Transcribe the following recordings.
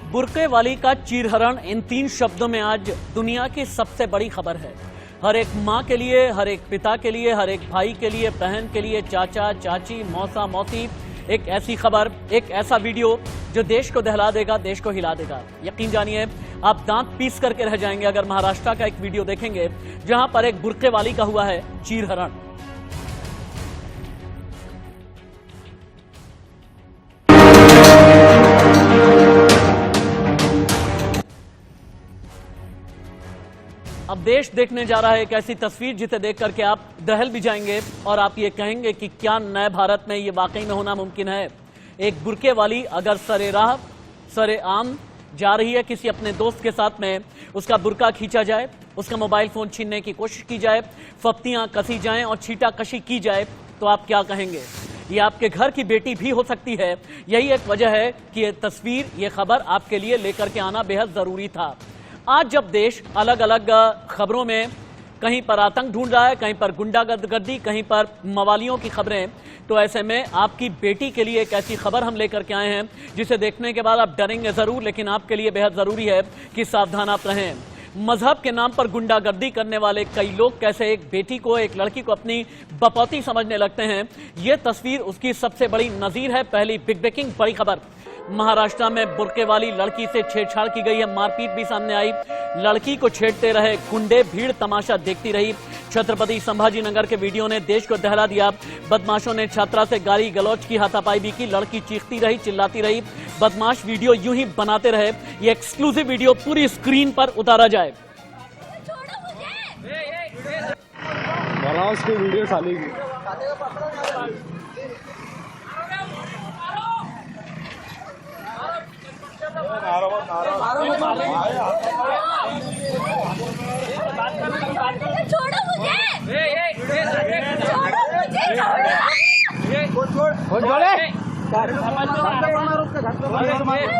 Burke वाली का चीरहरण, इन 3 शब्दों में आज दुनिया की सबसे बड़ी खबर है। हर एक माँ के लिए, हर एक पिता के लिए, हर एक भाई के लिए, बहन के लिए, चाचा चाची, मौसा मौसी, एक ऐसी खबर, एक ऐसा वीडियो जो देश को दहला देगा, देश को हिला देगा। यकीन जानिए, आप दांत पीस करके रह जाएंगे अगर महाराष्ट्र का एक वीडियो देखेंगे जहां पर एक बुर्के वाली का हुआ है चीरहरण। अब देश देखने जा रहा है एक ऐसी तस्वीर जिसे देख करके आप दहल भी जाएंगे और आप ये कहेंगे कि क्या नए भारत में ये वाकई में होना मुमकिन है। एक बुर्के वाली अगर सरे आम जा रही है किसी अपने दोस्त के साथ में, उसका बुर्का खींचा जाए, उसका मोबाइल फोन छीनने की कोशिश की जाए, फप्तियां कसी जाएं और छीटाकशी की जाए, तो आप क्या कहेंगे। ये आपके घर की बेटी भी हो सकती है। यही एक वजह है कि ये तस्वीर, ये खबर आपके लिए लेकर के आना बेहद जरूरी था। आज जब देश अलग अलग खबरों में कहीं पर आतंक ढूंढ रहा है, कहीं पर गुंडागर्दी, कहीं पर मवालियों की खबरें, तो ऐसे में आपकी बेटी के लिए एक ऐसी खबर हम लेकर के आए हैं जिसे देखने के बाद आप डरेंगे जरूर, लेकिन आपके लिए बेहद जरूरी है कि सावधान आप रहें। मजहब के नाम पर गुंडागर्दी करने वाले कई लोग कैसे एक बेटी को, एक लड़की को अपनी बपौती समझने लगते हैं, ये तस्वीर उसकी सबसे बड़ी नजीर है। पहली बिग ब्रेकिंग बड़ी खबर, महाराष्ट्र में बुर्के वाली लड़की से छेड़छाड़ की गई है, मारपीट भी सामने आई। लड़की को छेड़ते रहे गुंडे, भीड़ तमाशा देखती रही। छत्रपति संभाजीनगर के वीडियो ने देश को दहला दिया। बदमाशों ने छात्रा से गाली गलौज की, हाथापाई भी की। लड़की चीखती रही, चिल्लाती रही। बदमाश वीडियो यूं ही बनाते रहे। ये एक्सक्लूसिव वीडियो पूरी स्क्रीन पर उतारा जाए। वीडियो साली की छोड़ो मुझे,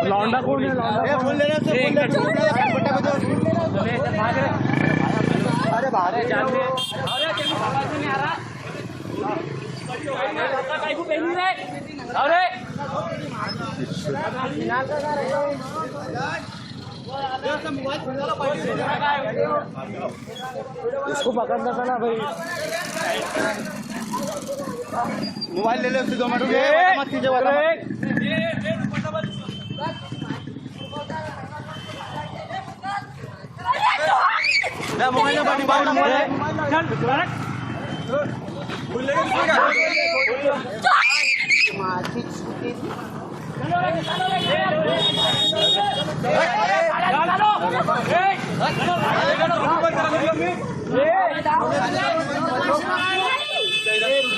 लौंडा कौन है? अरे बाहर इसको पकड़ना था ना भाई। मोबाइल ले ले उससे 2 मिनट मत कीजिए। मोबाइल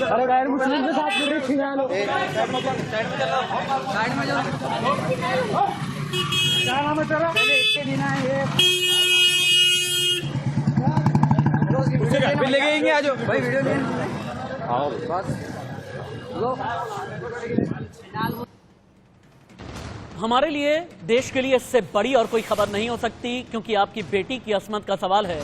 अरे गैर मुस्लिम के साथ छीना लो। साइड में जाओ। क्या नाम है तेरा? इसके दिन है ये। फिर लेके आएंगे, आ जाओ भाई, वीडियो ले आओ बस। लो हमारे लिए, देश के लिए इससे बड़ी और कोई खबर नहीं हो सकती, क्योंकि आपकी बेटी की असमत का सवाल है।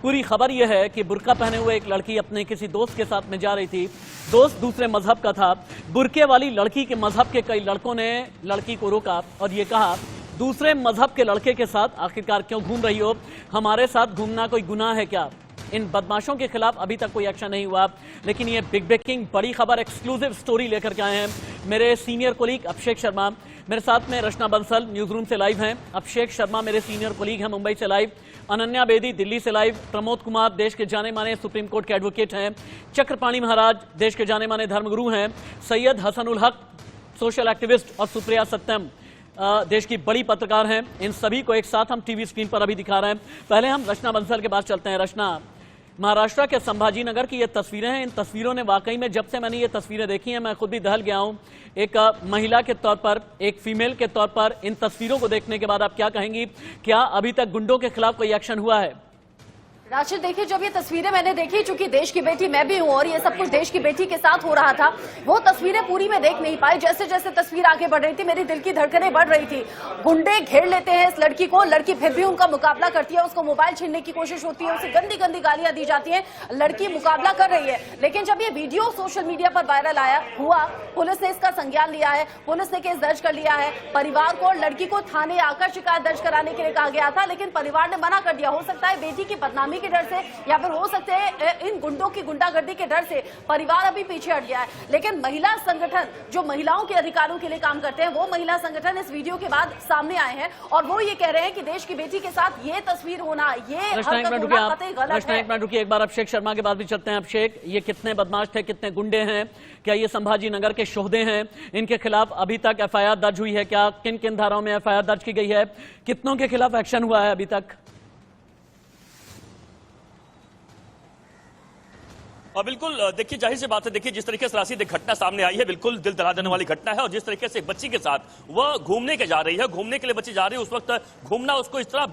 पूरी खबर यह है कि बुर्का पहने हुए एक लड़की अपने किसी दोस्त के साथ में जा रही थी। दोस्त दूसरे मजहब का था। बुर्के वाली लड़की के मजहब के कई लड़कों ने लड़की को रोका और ये कहा, दूसरे मजहब के लड़के के साथ आखिरकार क्यों घूम रही हो? हमारे साथ घूमना कोई गुनाह है क्या? इन बदमाशों के खिलाफ अभी तक कोई एक्शन नहीं हुआ, लेकिन ये बिग ब्रेकिंग बड़ी खबर, एक्सक्लूसिव स्टोरी लेकर के आए हैं मेरे सीनियर कोलीग अभिषेक शर्मा। मेरे साथ में रचना बंसल न्यूज रूम से लाइव हैं। अभिषेक शर्मा मेरे सीनियर कोलीग हैं मुंबई से लाइव। अनन्या बेदी दिल्ली से लाइव। प्रमोद कुमार देश के जाने माने सुप्रीम कोर्ट के एडवोकेट हैं। चक्रपाणी महाराज देश के जाने माने धर्मगुरु हैं। सैयद हसनुल हक सोशल एक्टिविस्ट और सुप्रिया सत्यम देश की बड़ी पत्रकार हैं। इन सभी को एक साथ हम टीवी स्क्रीन पर अभी दिखा रहे हैं। पहले हम रचना बंसल के पास चलते हैं। रचना, महाराष्ट्र के संभाजीनगर की ये तस्वीरें हैं। इन तस्वीरों ने वाकई में, जब से मैंने ये तस्वीरें देखी हैं, मैं खुद भी दहल गया हूं। एक महिला के तौर पर, एक फीमेल के तौर पर इन तस्वीरों को देखने के बाद आप क्या कहेंगी? क्या अभी तक गुंडों के खिलाफ कोई एक्शन हुआ है? राशिद, देखिए, जब ये तस्वीरें मैंने देखी, चूंकि देश की बेटी मैं भी हूं और ये सब कुछ देश की बेटी के साथ हो रहा था, वो तस्वीरें पूरी मैं देख नहीं पाई। जैसे जैसे तस्वीर आगे बढ़ रही थी, मेरी दिल की धड़कनें बढ़ रही थी। गुंडे घेर लेते हैं इस लड़की को, लड़की फिर भी उनका मुकाबला करती है, उसको मोबाइल छीनने की कोशिश होती है, उसे गंदी गंदी गालियां दी जाती है, लड़की मुकाबला कर रही है। लेकिन जब ये वीडियो सोशल मीडिया पर वायरल हुआ, पुलिस ने इसका संज्ञान लिया है, पुलिस ने केस दर्ज कर लिया है। परिवार को और लड़की को थाने आकर शिकायत दर्ज कराने के लिए कहा गया था, लेकिन परिवार ने मना कर दिया। हो सकता है बेटी की बदनामी के डर से, या फिर हो सकते हैं इन गुंडों की गुंडागर्दी के डर से परिवार अभी पीछे हट गया है। लेकिन महिला संगठन जो महिलाओं के अधिकारों के लिए काम करते हैं, वो महिला संगठन इस वीडियो के बाद सामने आए हैं और वो ये कह रहे हैं कि देश की बेटी के साथ ये तस्वीर होना, ये हरकत होना कतई गलत है। रुकिए, एक बार अभिषेक शर्मा के बाद भी चलते हैं। अभिषेक, ये कितने बदमाश थे, कितने गुंडे हैं, क्या ये संभाजी नगर के शोहदे हैं, इनके खिलाफ अभी तक एफआईआर दर्ज हुई है क्या? किन किन धाराओं में एफआईआर दर्ज की गई है? कितनों के खिलाफ एक्शन हुआ है अभी तक? और बिल्कुल देखिए, जाहिर सी बात है, देखिए जिस तरीके से राशि घटना सामने आई है, बिल्कुल दिल दहला देने वाली घटना है। और जिस तरीके से एक बच्ची के साथ वह घूमने के जा रही है, घूमने के लिए बच्ची जा रही है, उस वक्त घूमना उसको इस तरह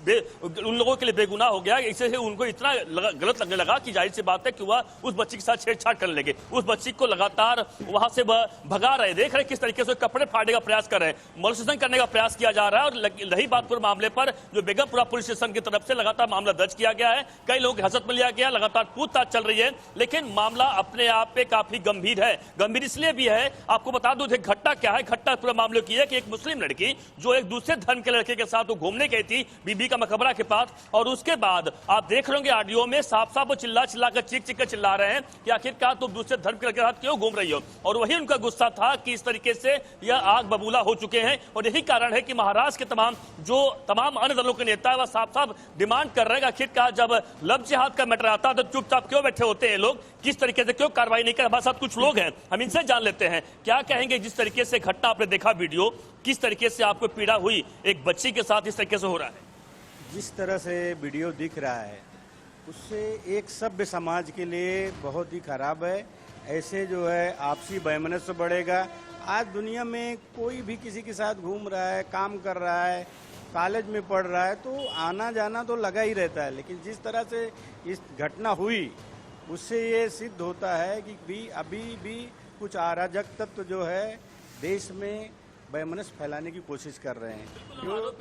उन लोगों के लिए बेगुनाह हो गया, इससे उनको इतना गलत लगने लगा कि जाहिर सी बात है कि वह उस बच्ची के साथ छेड़छाड़ करने लगे। उस बच्ची को लगातार वहां से भगा रहे, देख रहे किस तरीके से कपड़े फाड़ने का प्रयास कर रहे हैं, मोलेस्टेशन करने का प्रयास किया जा रहा है। और रही बात पूरे मामले पर, जो बेगमपुरा पुलिस स्टेशन की तरफ से लगातार मामला दर्ज किया गया है, कई लोग हिरासत में लिया गया, लगातार पूछताछ चल रही है। लेकिन मामला अपने आप पे काफी गंभीर है। गंभीर इसलिए भी है, आपको बता दूं घटना क्या है। घटना पूरे मामले की है कि एक मुस्लिम लड़की जो एक दूसरे धर्म के लड़के के साथ घूमने गई थी बीबी का मकबरा के पास, और उसके बाद आप देख रहे होंगे ऑडियो में साफ साफ वो चिल्ला कर चीख कर चिल्ला रहे हैं कि आखिरकार तुम दूसरे धर्म के साथ क्यों घूम रही हो। और वही उनका गुस्सा था कि इस तरीके से यह आग बबूला हो चुके हैं। और यही कारण है कि महाराष्ट्र के तमाम अन्य दलों के नेता वह साफ साफ डिमांड कर रहे हैं, आखिरकार जब लव जिहाद का मैटर आता है तो चुपचाप क्यों बैठे होते हैं लोग, किस तरीके से क्यों कार्रवाई नहीं कर। हमारे साथ कुछ लोग हैं, हम इनसे जान लेते हैं क्या कहेंगे। जिस तरीके से घटना आपने देखा वीडियो, किस तरीके से आपको पीड़ा हुई, एक बच्ची के साथ इस तरीके से हो रहा है। जिस तरह से वीडियो दिख रहा है, उससे एक सभ्य समाज के लिए बहुत ही खराब है। ऐसे जो है आपसी वैमनस्य बढ़ेगा। आज दुनिया में कोई भी किसी के साथ घूम रहा है, काम कर रहा है, कॉलेज में पढ़ रहा है, तो आना जाना तो लगा ही रहता है। लेकिन जिस तरह से इस घटना हुई, उससे ये सिद्ध होता है कि अभी भी कुछ अराजक तत्व जो है देश में वैमनस्य फैलाने की कोशिश कर रहे हैं। आरोप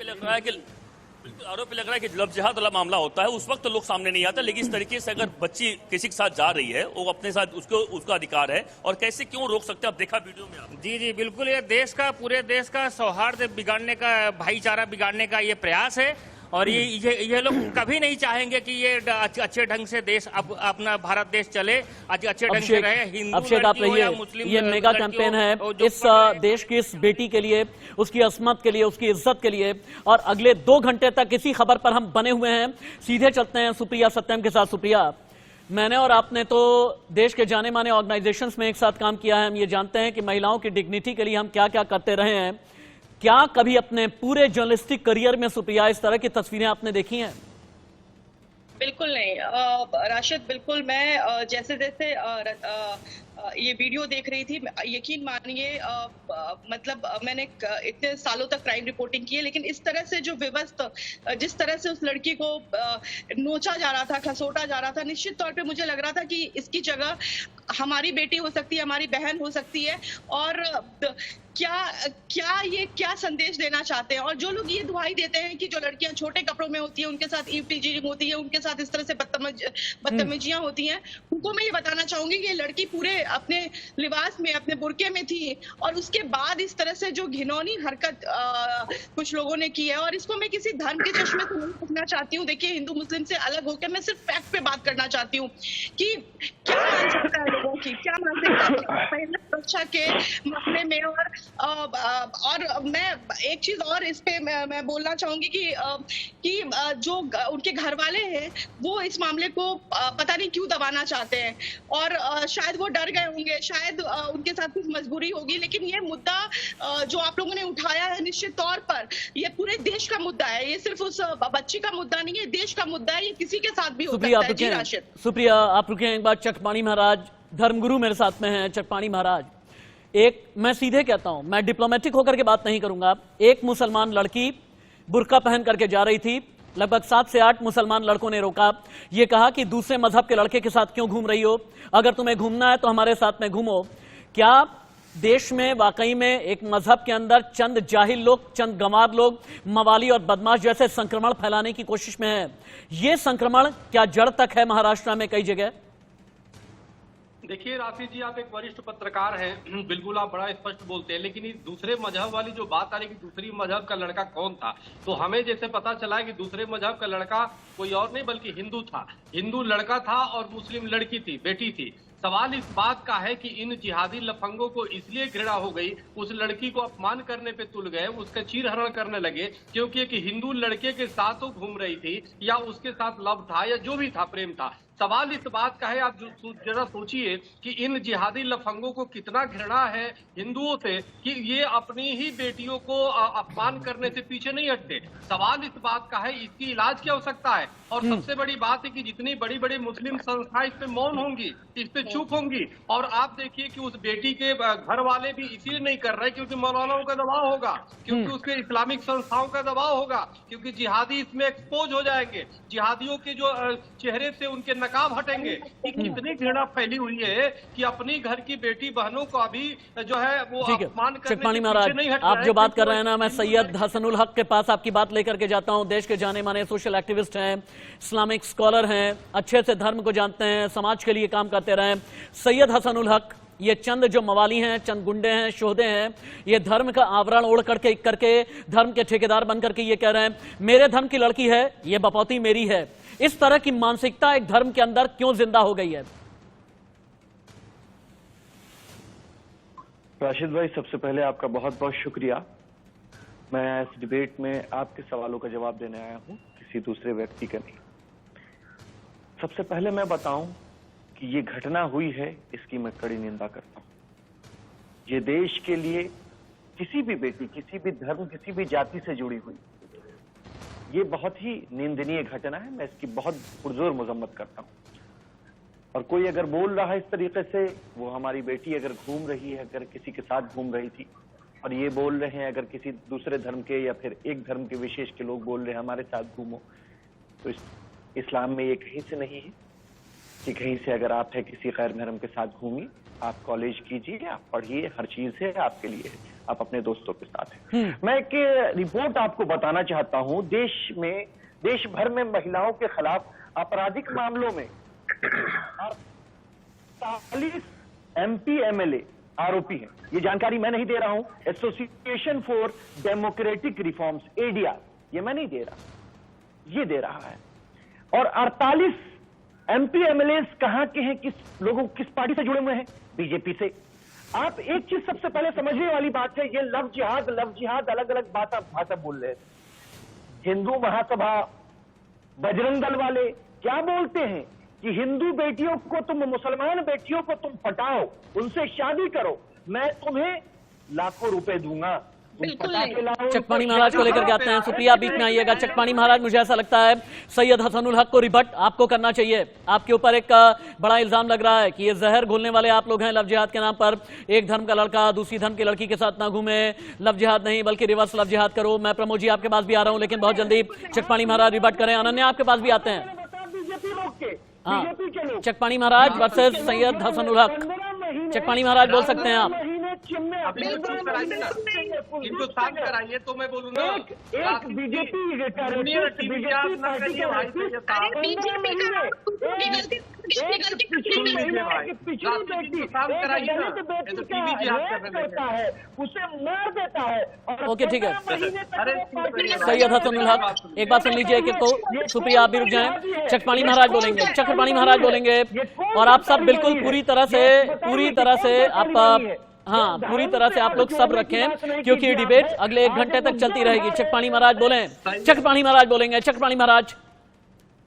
लग रहा है कि जब जिहाद वाला मामला होता है उस वक्त तो लोग सामने नहीं आता, लेकिन इस तरीके से अगर बच्ची किसी के साथ जा रही है, वो अपने साथ उसका अधिकार है, और कैसे क्यों रोक सकते हैं? आप देखा वीडियो में आप। जी बिल्कुल, ये पूरे देश का सौहार्द बिगाड़ने का, भाईचारा बिगाड़ने का ये प्रयास है। और ये लोग कभी नहीं चाहेंगे कि ये अच्छे ढंग से देश अपना भारत देश चले, अच्छे ढंग से रहे। हिंदू लड़की हो या मुस्लिम, ये मेगा कैंपेन है इस देश की इस बेटी के लिए, उसकी अस्मत के लिए, उसकी इज्जत के लिए। और अगले 2 घंटे तक इसी खबर पर हम बने हुए हैं। सीधे चलते हैं सुप्रिया सत्यम के साथ। सुप्रिया, मैंने और आपने तो देश के जाने माने ऑर्गेनाइजेशंस में एक साथ काम किया है, हम ये जानते हैं कि महिलाओं की डिग्निटी के लिए हम क्या क्या करते रहे हैं। क्या कभी अपने पूरे जर्नलिस्टिक करियर में सुप्रिया इस तरह की तस्वीरें आपने देखी हैं? बिल्कुल नहीं राशिद, बिल्कुल। मैं जैसे जैसे ये वीडियो देख रही थी, यकीन मानिए, मतलब मैंने इतने सालों तक क्राइम रिपोर्टिंग की है, लेकिन इस तरह से जो विवस्त, जिस तरह से उस लड़की को नोचा जा रहा था, खसोटा जा रहा था, निश्चित तौर पे मुझे लग रहा था कि इसकी जगह हमारी बेटी हो सकती है, हमारी बहन हो सकती है। और क्या संदेश देना चाहते हैं। और जो लोग ये दुहाई देते हैं कि जो लड़कियां छोटे कपड़ों में होती हैं उनके साथ ईवटीजिंग होती है, उनके साथ इस तरह से बदतमीजियां होती हैं, उनको मैं ये बताना चाहूंगी कि ये लड़की पूरे अपने लिबास में, अपने बुर्के में थी, और उसके बाद इस तरह से जो घिनौनी हरकत कुछ लोगों ने की है, और इसको मैं किसी धर्म के चश्मे से नहीं देखना चाहती हूँ। देखिए, हिंदू मुस्लिम से अलग होकर मैं सिर्फ फैक्ट पे बात करना चाहती हूँ कि क्या मानसिकता है लोगों की, क्या मानसिकता है सुरक्षा के मामले में। और मैं एक चीज और इस पे मैं बोलना चाहूंगी कि जो उनके घर वाले हैं वो इस मामले को पता नहीं क्यों दबाना चाहते हैं, और शायद वो डर गए होंगे, शायद उनके साथ कुछ मजबूरी होगी। लेकिन ये मुद्दा जो आप लोगों ने उठाया है, निश्चित तौर पर ये पूरे देश का मुद्दा है। ये सिर्फ उस बच्ची का मुद्दा नहीं है, देश का मुद्दा है। ये किसी के साथ भी हो सकता है। जी राशिद। सुप्रिया, आप रुके एक बार। चकपाणी महाराज, धर्मगुरु मेरे साथ में हैं। चकपाणी महाराज, मैं सीधे कहता हूं, मैं डिप्लोमेटिक होकर के बात नहीं करूंगा। एक मुसलमान लड़की बुर्का पहन करके जा रही थी, लगभग 7 से 8 मुसलमान लड़कों ने रोका। ये कहा कि दूसरे मजहब के लड़के के साथ क्यों घूम रही हो, अगर तुम्हें घूमना है तो हमारे साथ में घूमो। क्या देश में वाकई में एक मजहब के अंदर चंद जाहिल लोग, चंद गंवार लोग मवाली और बदमाश जैसे संक्रमण फैलाने की कोशिश में है? ये संक्रमण क्या जड़ तक है महाराष्ट्र में कई जगह? देखिए राशि जी, आप एक वरिष्ठ पत्रकार हैं, बिल्कुल आप बड़ा स्पष्ट बोलते हैं, लेकिन इस दूसरे मजहब वाली जो बात आ रही कि दूसरी मजहब का लड़का कौन था, तो हमें जैसे पता चला है कि दूसरे मजहब का लड़का कोई और नहीं बल्कि हिंदू था। हिंदू लड़का था और मुस्लिम लड़की थी, बेटी थी। सवाल इस बात का है कि इन जिहादी लफंगों को इसलिए घृणा हो गई, उस लड़की को अपमान करने पे तुल गए, उसका चीरहरण करने लगे क्योंकि एक हिंदू लड़के के साथ वो घूम रही थी या उसके साथ लव था या जो भी था, प्रेम था। सवाल इस बात का है, आप जरा सोचिए कि इन जिहादी लफंगों को कितना घृणा है हिंदुओं से कि ये अपनी ही बेटियों को अपमान करने से पीछे नहीं हटते। सवाल इस बात का है, इसकी इलाज क्या हो सकता है? और सबसे बड़ी बात है कि जितनी बड़ी बड़ी मुस्लिम संस्थाएं इस पे मौन होंगी, इस पे चुप होंगी। और आप देखिए कि उस बेटी के घर वाले भी इसलिए नहीं कर रहे क्योंकि मौलानाओं का दबाव होगा, क्योंकि उसके इस्लामिक संस्थाओं का दबाव होगा, क्योंकि जिहादी इसमें एक्सपोज हो जाएंगे, जिहादियों के जो चेहरे से उनके नकाब हटेंगे। कि कितनी घृणा फैली हुई है कि अपनी घर की बेटी बहनों को अभी जो है वो अपमान करने चकपाणी से महाराज, पीछे नहीं हट आप रहा जो है। बात कर रहे हैं ना, मैं सैयद हसनुल हक के पास आपकी बात लेकर के जाता हूं। देश के जाने माने सोशल एक्टिविस्ट हैं, इस्लामिक स्कॉलर हैं, अच्छे से धर्म को जानते हैं, समाज के लिए काम करते रहे। सैयद हसनुल हक, ये चंद जो मवाली हैं, चंद गुंडे हैं, शोधे हैं, ये धर्म का आवरण ओढ़ करके धर्म के ठेकेदार बन करके ये कह रहे हैं मेरे धर्म की लड़की है, ये बपौती मेरी है। इस तरह की मानसिकता एक धर्म के अंदर क्यों जिंदा हो गई है? राशिद भाई, सबसे पहले आपका बहुत बहुत शुक्रिया। मैं इस डिबेट में आपके सवालों का जवाब देने आया हूं, किसी दूसरे व्यक्ति का नहीं। सबसे पहले मैं बताऊं कि ये घटना हुई है, इसकी मैं कड़ी निंदा करता हूं। ये देश के लिए किसी भी बेटी, किसी भी धर्म, किसी भी जाति से जुड़ी हुई ये बहुत ही निंदनीय घटना है। मैं इसकी बहुत पुरजोर मजम्मत करता हूं। और कोई अगर बोल रहा है इस तरीके से, वो हमारी बेटी अगर घूम रही है, अगर किसी के साथ घूम रही थी, और ये बोल रहे हैं अगर किसी दूसरे धर्म के या फिर एक धर्म के विशेष के लोग बोल रहे हैं हमारे साथ घूमो, तो इस्लाम में ये कहीं से नहीं है कि कहीं से अगर आप है किसी गैर धर्म के साथ घूमिए, आप कॉलेज कीजिए, आप पढ़िए, हर चीज है आपके लिए है, आप अपने दोस्तों के साथ हैं। मैं एक रिपोर्ट आपको बताना चाहता हूं। देश भर में महिलाओं के खिलाफ आपराधिक मामलों में 48 MP MLA आरोपी हैं। ये जानकारी मैं नहीं दे रहा हूं, association for democratic reforms ADR, ये मैं नहीं दे रहा, ये दे रहा है। और 48 MP MLAs कहां के हैं, किस पार्टी से जुड़े हुए हैं? बीजेपी से। आप एक चीज सबसे पहले समझने वाली बात है, ये लव जिहाद अलग अलग भाषा बोल रहे हैं। हिंदू महासभा, बजरंग दल वाले क्या बोलते हैं कि हिंदू बेटियों को तुम, मुसलमान बेटियों को तुम पटाओ, उनसे शादी करो, मैं तुम्हें लाखों रुपए दूंगा। चकपाणी महाराज को लेकर के आते हैं। सुप्रिया, बीच में आइएगा। चकपाणी महाराज, मुझे ऐसा लगता है सैयद हसनुल हक को रिबट आपको करना चाहिए। आपके ऊपर एक बड़ा इल्जाम लग रहा है कि ये जहर घोलने वाले आप लोग हैं लव जिहाद के नाम पर। एक धर्म का लड़का दूसरी धर्म की लड़की के साथ ना घूमे, लव जिहाद नहीं बल्कि रिवर्स लव जिहाद करो। मैं प्रमोद जी आपके पास भी आ रहा हूं, लेकिन बहुत जल्दी चकपाणी महाराज रिबट करें। अनन्या आपके पास भी आते हैं। हाँ, चकपाणी महाराज वर्सेस सैयद हसनुल हक। चकपाणी महाराज बोल सकते हैं आप। इनको शांत कराइए तो मैं बोलूंगा। एक बीजेपी करता है, उसे मार देता है। ओके, ठीक है। सैयद हसनुल हक, एक बात सुन लीजिए कि तो सुप्रिया आप भी रुक जाएं। चकपाणी महाराज बोलेंगे, चकपाणी महाराज बोलेंगे, और आप सब बिल्कुल पूरी तरह से आप, हाँ, पूरी तरह से आप लोग सब रखें, क्योंकि डिबेट अगले 1 घंटे तक चलती रहेगी। चकपाणी महाराज बोलें, चकपाणी महाराज बोलेंगे। चकपाणी महाराज।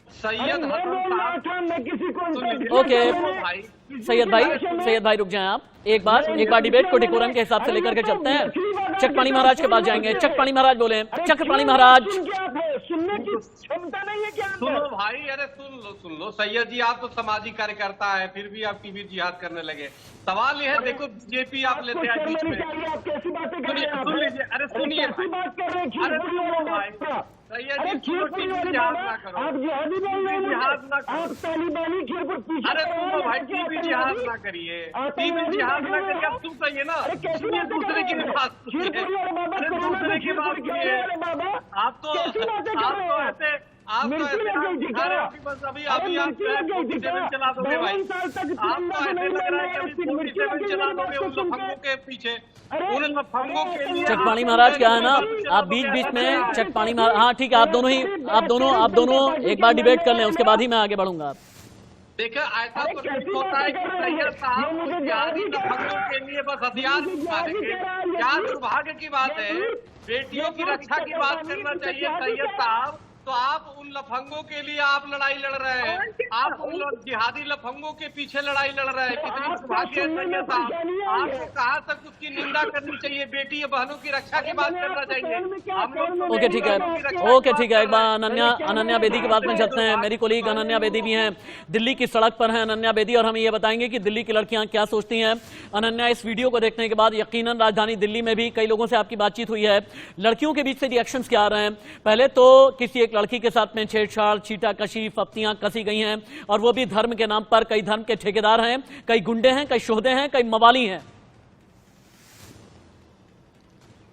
सैयद ओके, सैयद भाई रुक जाएं आप। एक बार डिबेट को डेकोरम के हिसाब से लेकर के चलते हैं। चकपाणी महाराज के पास जाएंगे। चकपाणी महाराज बोले। चकपाणी महाराज, सुनने की क्षमता नहीं है क्या? सुनो भाई, अरे सुन लो सैयद जी, आप तो सामाजिक कार्यकर्ता है, फिर भी आप टीवी जिहाद करने लगे। सवाल यह है, देखो बीजेपी आप लेते हैं बीच में। आप कैसी बातें कर रहे हैं? सुन लीजिए, अरे सुनिए, कैसी बात कर रहे हैं? अरे सुनो भाई, सैयद जी सुनो, टीवी जिहाद ना करो, आप जिहादी बोल रहे हैं, जिहाद ना करो, आप तालिबानी खेल पर पीछे। अरे सुनो भाई, टीवी जिहाद ना करिए, टीवी जिहाद ना करिए, आप सुन सही है ना, सुनिए दूसरे की बात सुनिए, अरे दूसरे की बात सुनिए। आप तो ऐसे आप तो ऐसे दिखा रहे हो कि बस अभी आप 47 चला दोगे भाई। आप तो ऐसे लग रहा है कि अभी 47 चला दोगे उन लफंगों के पीछे, उन लफंगों के लिए। चकपाणी महाराज क्या है ना, आप बीच में चकपाणी महाराज, हाँ ठीक है, आप दोनों एक बार डिबेट कर लें, उसके बाद ही मैं आगे बढ़ूंगा। देखिए ऐसा तो नहीं होता है कि सैयद साहब जिहादी लफंगों के लिए बस हथियार उठाएंगे। क्या दुर्भाग्य की बात है, बेटियों की रक्षा की बात करना चाहिए सैयद साहब, तो आप उन लफंगों के लिए आप लड़ाई लड़ रहे हैं, आप उन जिहादी लफंगों के पीछे लड़ाई लड़ रहे हैं। कितनी दुर्भाग्य है सैयद साहब, आपको कहाँ तक उसकी निंदा करनी चाहिए, बेटी बहनों की रक्षा की बात करना चाहिए। हम लोग ओके ठीक है, एक बार अनन्या बेदी की बात में चलते हैं। मेरी कोलीग अनन्या बेदी भी हैं, दिल्ली की सड़क पर हैं अनन्या बेदी, और हम ये बताएंगे कि दिल्ली की लड़कियां क्या सोचती हैं। अनन्या, इस वीडियो को देखने के बाद यकीनन राजधानी दिल्ली में भी कई लोगों से आपकी बातचीत हुई है, लड़कियों के बीच से रिएक्शंस क्या आ रहे हैं? पहले तो किसी एक लड़की के साथ में छेड़छाड़, छीटाकशी, फप्तियां कसी गई हैं, और वो भी धर्म के नाम पर। कई धर्म के ठेकेदार हैं, कई गुंडे हैं, कई शोहदे हैं, कई मवाली हैं।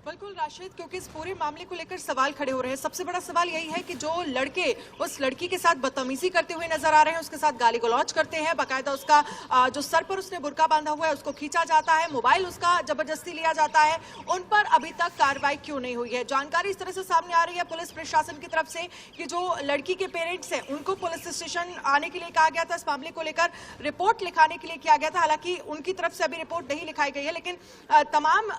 बिल्कुल राशिद, क्योंकि इस पूरे मामले को लेकर सवाल खड़े हो रहे हैं। सबसे बड़ा सवाल यही है कि जो लड़के उस लड़की के साथ बदतमीजी करते हुए नजर आ रहे हैं, उसके साथ गाली गलौज करते हैं, बाकायदा उसका जो सर पर उसने बुर्का बांधा हुआ है उसको खींचा जाता है, मोबाइल उसका जबरदस्ती लिया जाता है, उन पर अभी तक कार्रवाई क्यों नहीं हुई है? जानकारी इस तरह से सामने आ रही है पुलिस प्रशासन की तरफ से कि जो लड़की के पेरेंट्स हैं उनको पुलिस स्टेशन आने के लिए कहा गया था, इस मामले को लेकर रिपोर्ट लिखाने के लिए किया गया था। हालांकि उनकी तरफ से अभी रिपोर्ट नहीं लिखाई गई है, लेकिन तमाम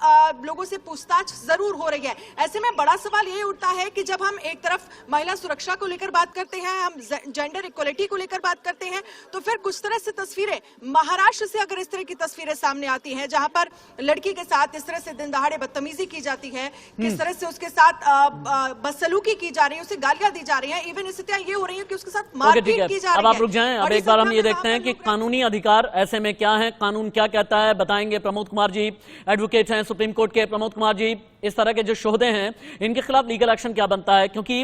लोगों से पूछताछ जरूर हो रही है। ऐसे में बड़ा सवाल ये उठता है कि जब हम एक तरफ महिला सुरक्षा को लेकर बात करते हैं, हम जेंडर इक्वलिटी को लेकर बात करते हैं, तो फिर कुछ तरह से तस्वीरें महाराष्ट्र से अगर इस तरह की तस्वीरें सामने आती हैं जहां पर लड़की के साथ इस तरह से दिन दहाड़े बदतमीजी की जाती है, किस तरह से उसके साथ बदसलूकी की जा रही है, उसे गालियां दी जा रही है, इवन स्थितियां ये हो रही है कि उसके साथ मारपीट की जा रही है। अब आप रुक जाएं, अब एक बार हम ये देखते हैं कि कानूनी अधिकार ऐसे में क्या है, कानून क्या कहता है, बताएंगे प्रमोद कुमार जी, एडवोकेट हैं सुप्रीम कोर्ट के। प्रमोद कुमार जी, इस तरह के जो शोहदे हैं इनके खिलाफ लीगल एक्शन क्या बनता है? क्योंकि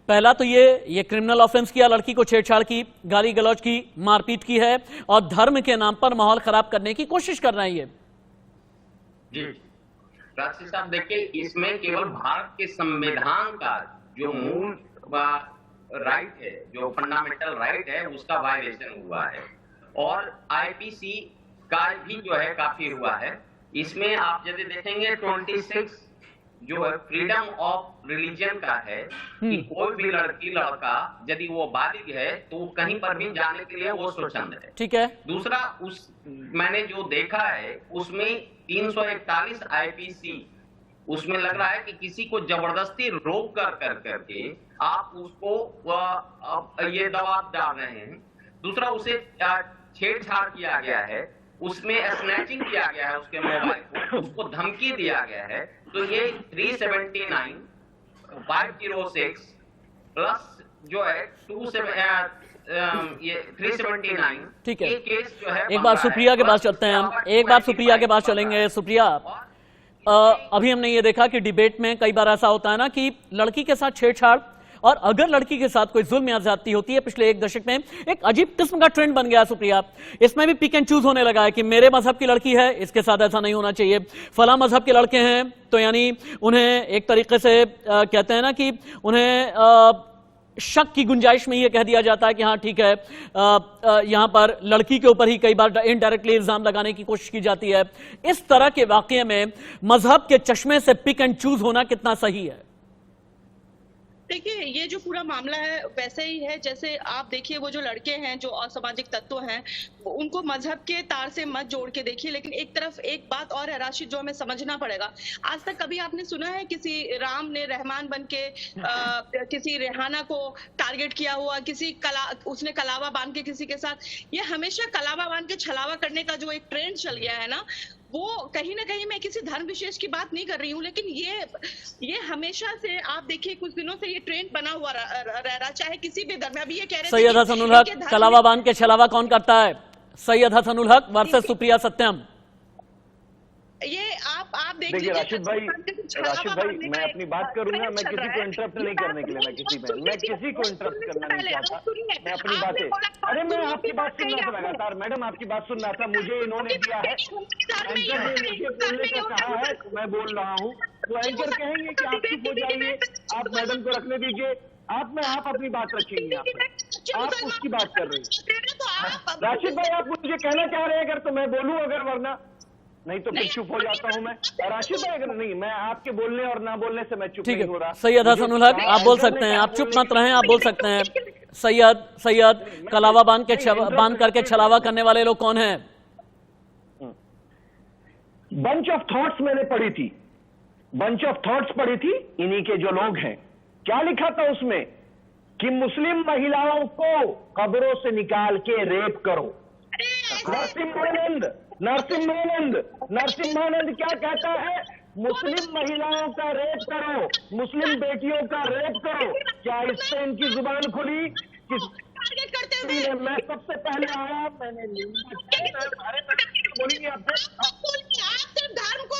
पहला तो ये क्रिमिनल ऑफेंस किया, लड़की को छेड़छाड़ की, गाली गलौज की, मारपीट की है, और धर्म के नाम पर माहौल खराब करने की कोशिश कर रहे हैं ये। जी राशिद साहब, देखिए इसमें केवल भारत के संविधान का जो मूल राइट है, जो फंडामेंटल राइट है, उसका वायलेशन हुआ है, और आईपीसी का भी जो है काफी हुआ है। इसमें आप यदि देखेंगे 26 जो है फ्रीडम ऑफ रिलीजन का है कि कोई भी लड़की लड़का यदि वो बालिग है तो कहीं पर भी जाने के लिए वो स्वतंत्र है। ठीक है। दूसरा, मैंने जो देखा है उसमें 341 आईपीसी उसमें लग रहा है कि किसी को जबरदस्ती रोक करके आप उसको ये दबाव डाल रहे हैं। दूसरा, उसे छेड़छाड़ किया गया है, उसमें स्नैचिंग किया गया है उसके मोबाइल को, उसको धमकी दिया गया है। तो ये 379 506 प्लस जो है 379 ठीक है। ये केस जो है। एक बार सुप्रिया के पास चलते हैं हम, एक बार सुप्रिया के पास चलेंगे। सुप्रिया, अभी हमने ये देखा कि डिबेट में कई बार ऐसा होता है ना कि लड़की के साथ छेड़छाड़, और अगर लड़की के साथ कोई जुल्म या ज्यादती होती है, पिछले एक दशक में एक अजीब किस्म का ट्रेंड बन गया सुप्रिया, इसमें भी पिक एंड चूज होने लगा है कि मेरे मजहब की लड़की है, इसके साथ ऐसा नहीं होना चाहिए, फला मजहब के लड़के हैं तो यानी उन्हें एक तरीके से कहते हैं ना कि उन्हें शक की गुंजाइश में यह कह दिया जाता है कि हाँ ठीक है, यहां पर लड़की के ऊपर ही कई बार इनडायरेक्टली इल्जाम लगाने की कोशिश की जाती है। इस तरह के वाकये में मजहब के चश्मे से पिक एंड चूज होना कितना सही है? देखिए ये जो पूरा मामला है वैसे ही है जैसे आप देखिए वो जो लड़के हैं जो असामाजिक तत्व हैं उनको मजहब के तार से मत जोड़ के देखिए। लेकिन एक तरफ एक बात और है राशिद जो हमें समझना पड़ेगा, आज तक कभी आपने सुना है किसी राम ने रहमान बन के किसी रेहाना को टारगेट किया हुआ, उसने कलावा बांध के किसी के साथ? ये हमेशा कलावा बांध के छलावा करने का जो एक ट्रेंड चल गया है ना, वो कहीं ना कहीं मैं किसी धर्म विशेष की बात नहीं कर रही हूँ, लेकिन ये हमेशा से आप देखिए कुछ दिनों से ये ट्रेंड बना हुआ रह रहा, चाहे किसी भी धर्म में। अभी ये कह रहे थे सैयद हसनुल हक, कलावा बांध के छलावा कौन करता है? सैयद हसनुल हक वर्सेस सुप्रिया सत्यम। ये आप देखिए राशिद भाई, मैं अपनी बात करूंगा, मैं किसी को इंटरप्ट नहीं करने के लिए, मैं किसी को इंटरप्ट करना नहीं चाहता, मैं अपनी बातें, अरे मैं आपकी बात सुन रहा था लगातार, मैडम आपकी बात सुन रहा था, मुझे इन्होंने दिया है, एंकर ने मुझे बोलने को कहा है, मैं बोल रहा हूँ, तो एंकर कहेंगे कि आप चुप हो जाइए, आप मैडम को रखने दीजिए, आप अपनी बात रखेंगे, आप उसकी बात कर रही हैं। राशिद भाई आप मुझे कहना चाह रहे हैं अगर तो मैं बोलूं, अगर वरना नहीं तो फिर चुप हो जाता हूं मैं। राशिद भाई अगर नहीं, मैं आपके बोलने और ना बोलने से मैं चुप नहीं हो रहा। सैयद हसनुल हक आप बोल सकते हैं, आप चुप मत रहें, आप बोल सकते हैं। सैयद कलावा बांध करके छलावा करने वाले लोग कौन हैं? बंच ऑफ थॉट्स मैंने पढ़ी थी, बंच ऑफ थॉट्स पढ़ी थी, इन्हीं के जो लोग हैं। क्या लिखा था उसमें कि मुस्लिम महिलाओं को कब्रों से निकाल के रेप करो। नरसिम्हानंद क्या कहता है? मुस्लिम महिलाओं का रेप करो, मुस्लिम बेटियों का रेप करो। क्या इससे इनकी जुबान खुली? मैं सबसे पहले आया, मैंने बोलेंगे आपसे,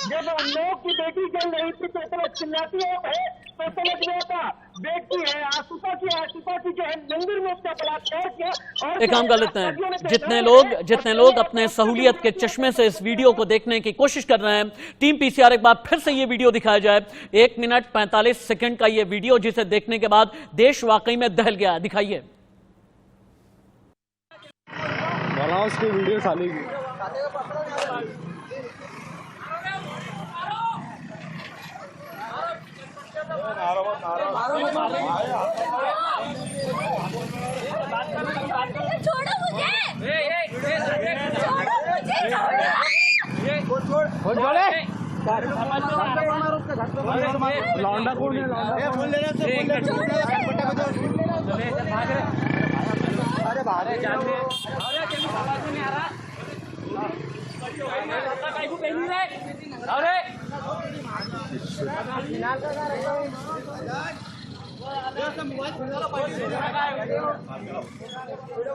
जब लोग की बेटी जल रही थी तो इतना चिल्लाती है तो समझ में आता, बेटी है आसूता की जो है मंदिर में उसका बलात्कार किया। और एक काम कर लेते हैं, जितने लोग अपने सहूलियत के चश्मे से इस वीडियो को देखने की कोशिश कर रहे हैं, टीम पीसीआर एक बार फिर से ये वीडियो दिखाया जाए। 1 मिनट 45 सेकंड का ये वीडियो जिसे देखने के बाद देश वाकई में दहल गया। दिखाइए। उसकी वीडियो साली की छोड़ो मुझे, लौंडा कौन है? अरे बाहर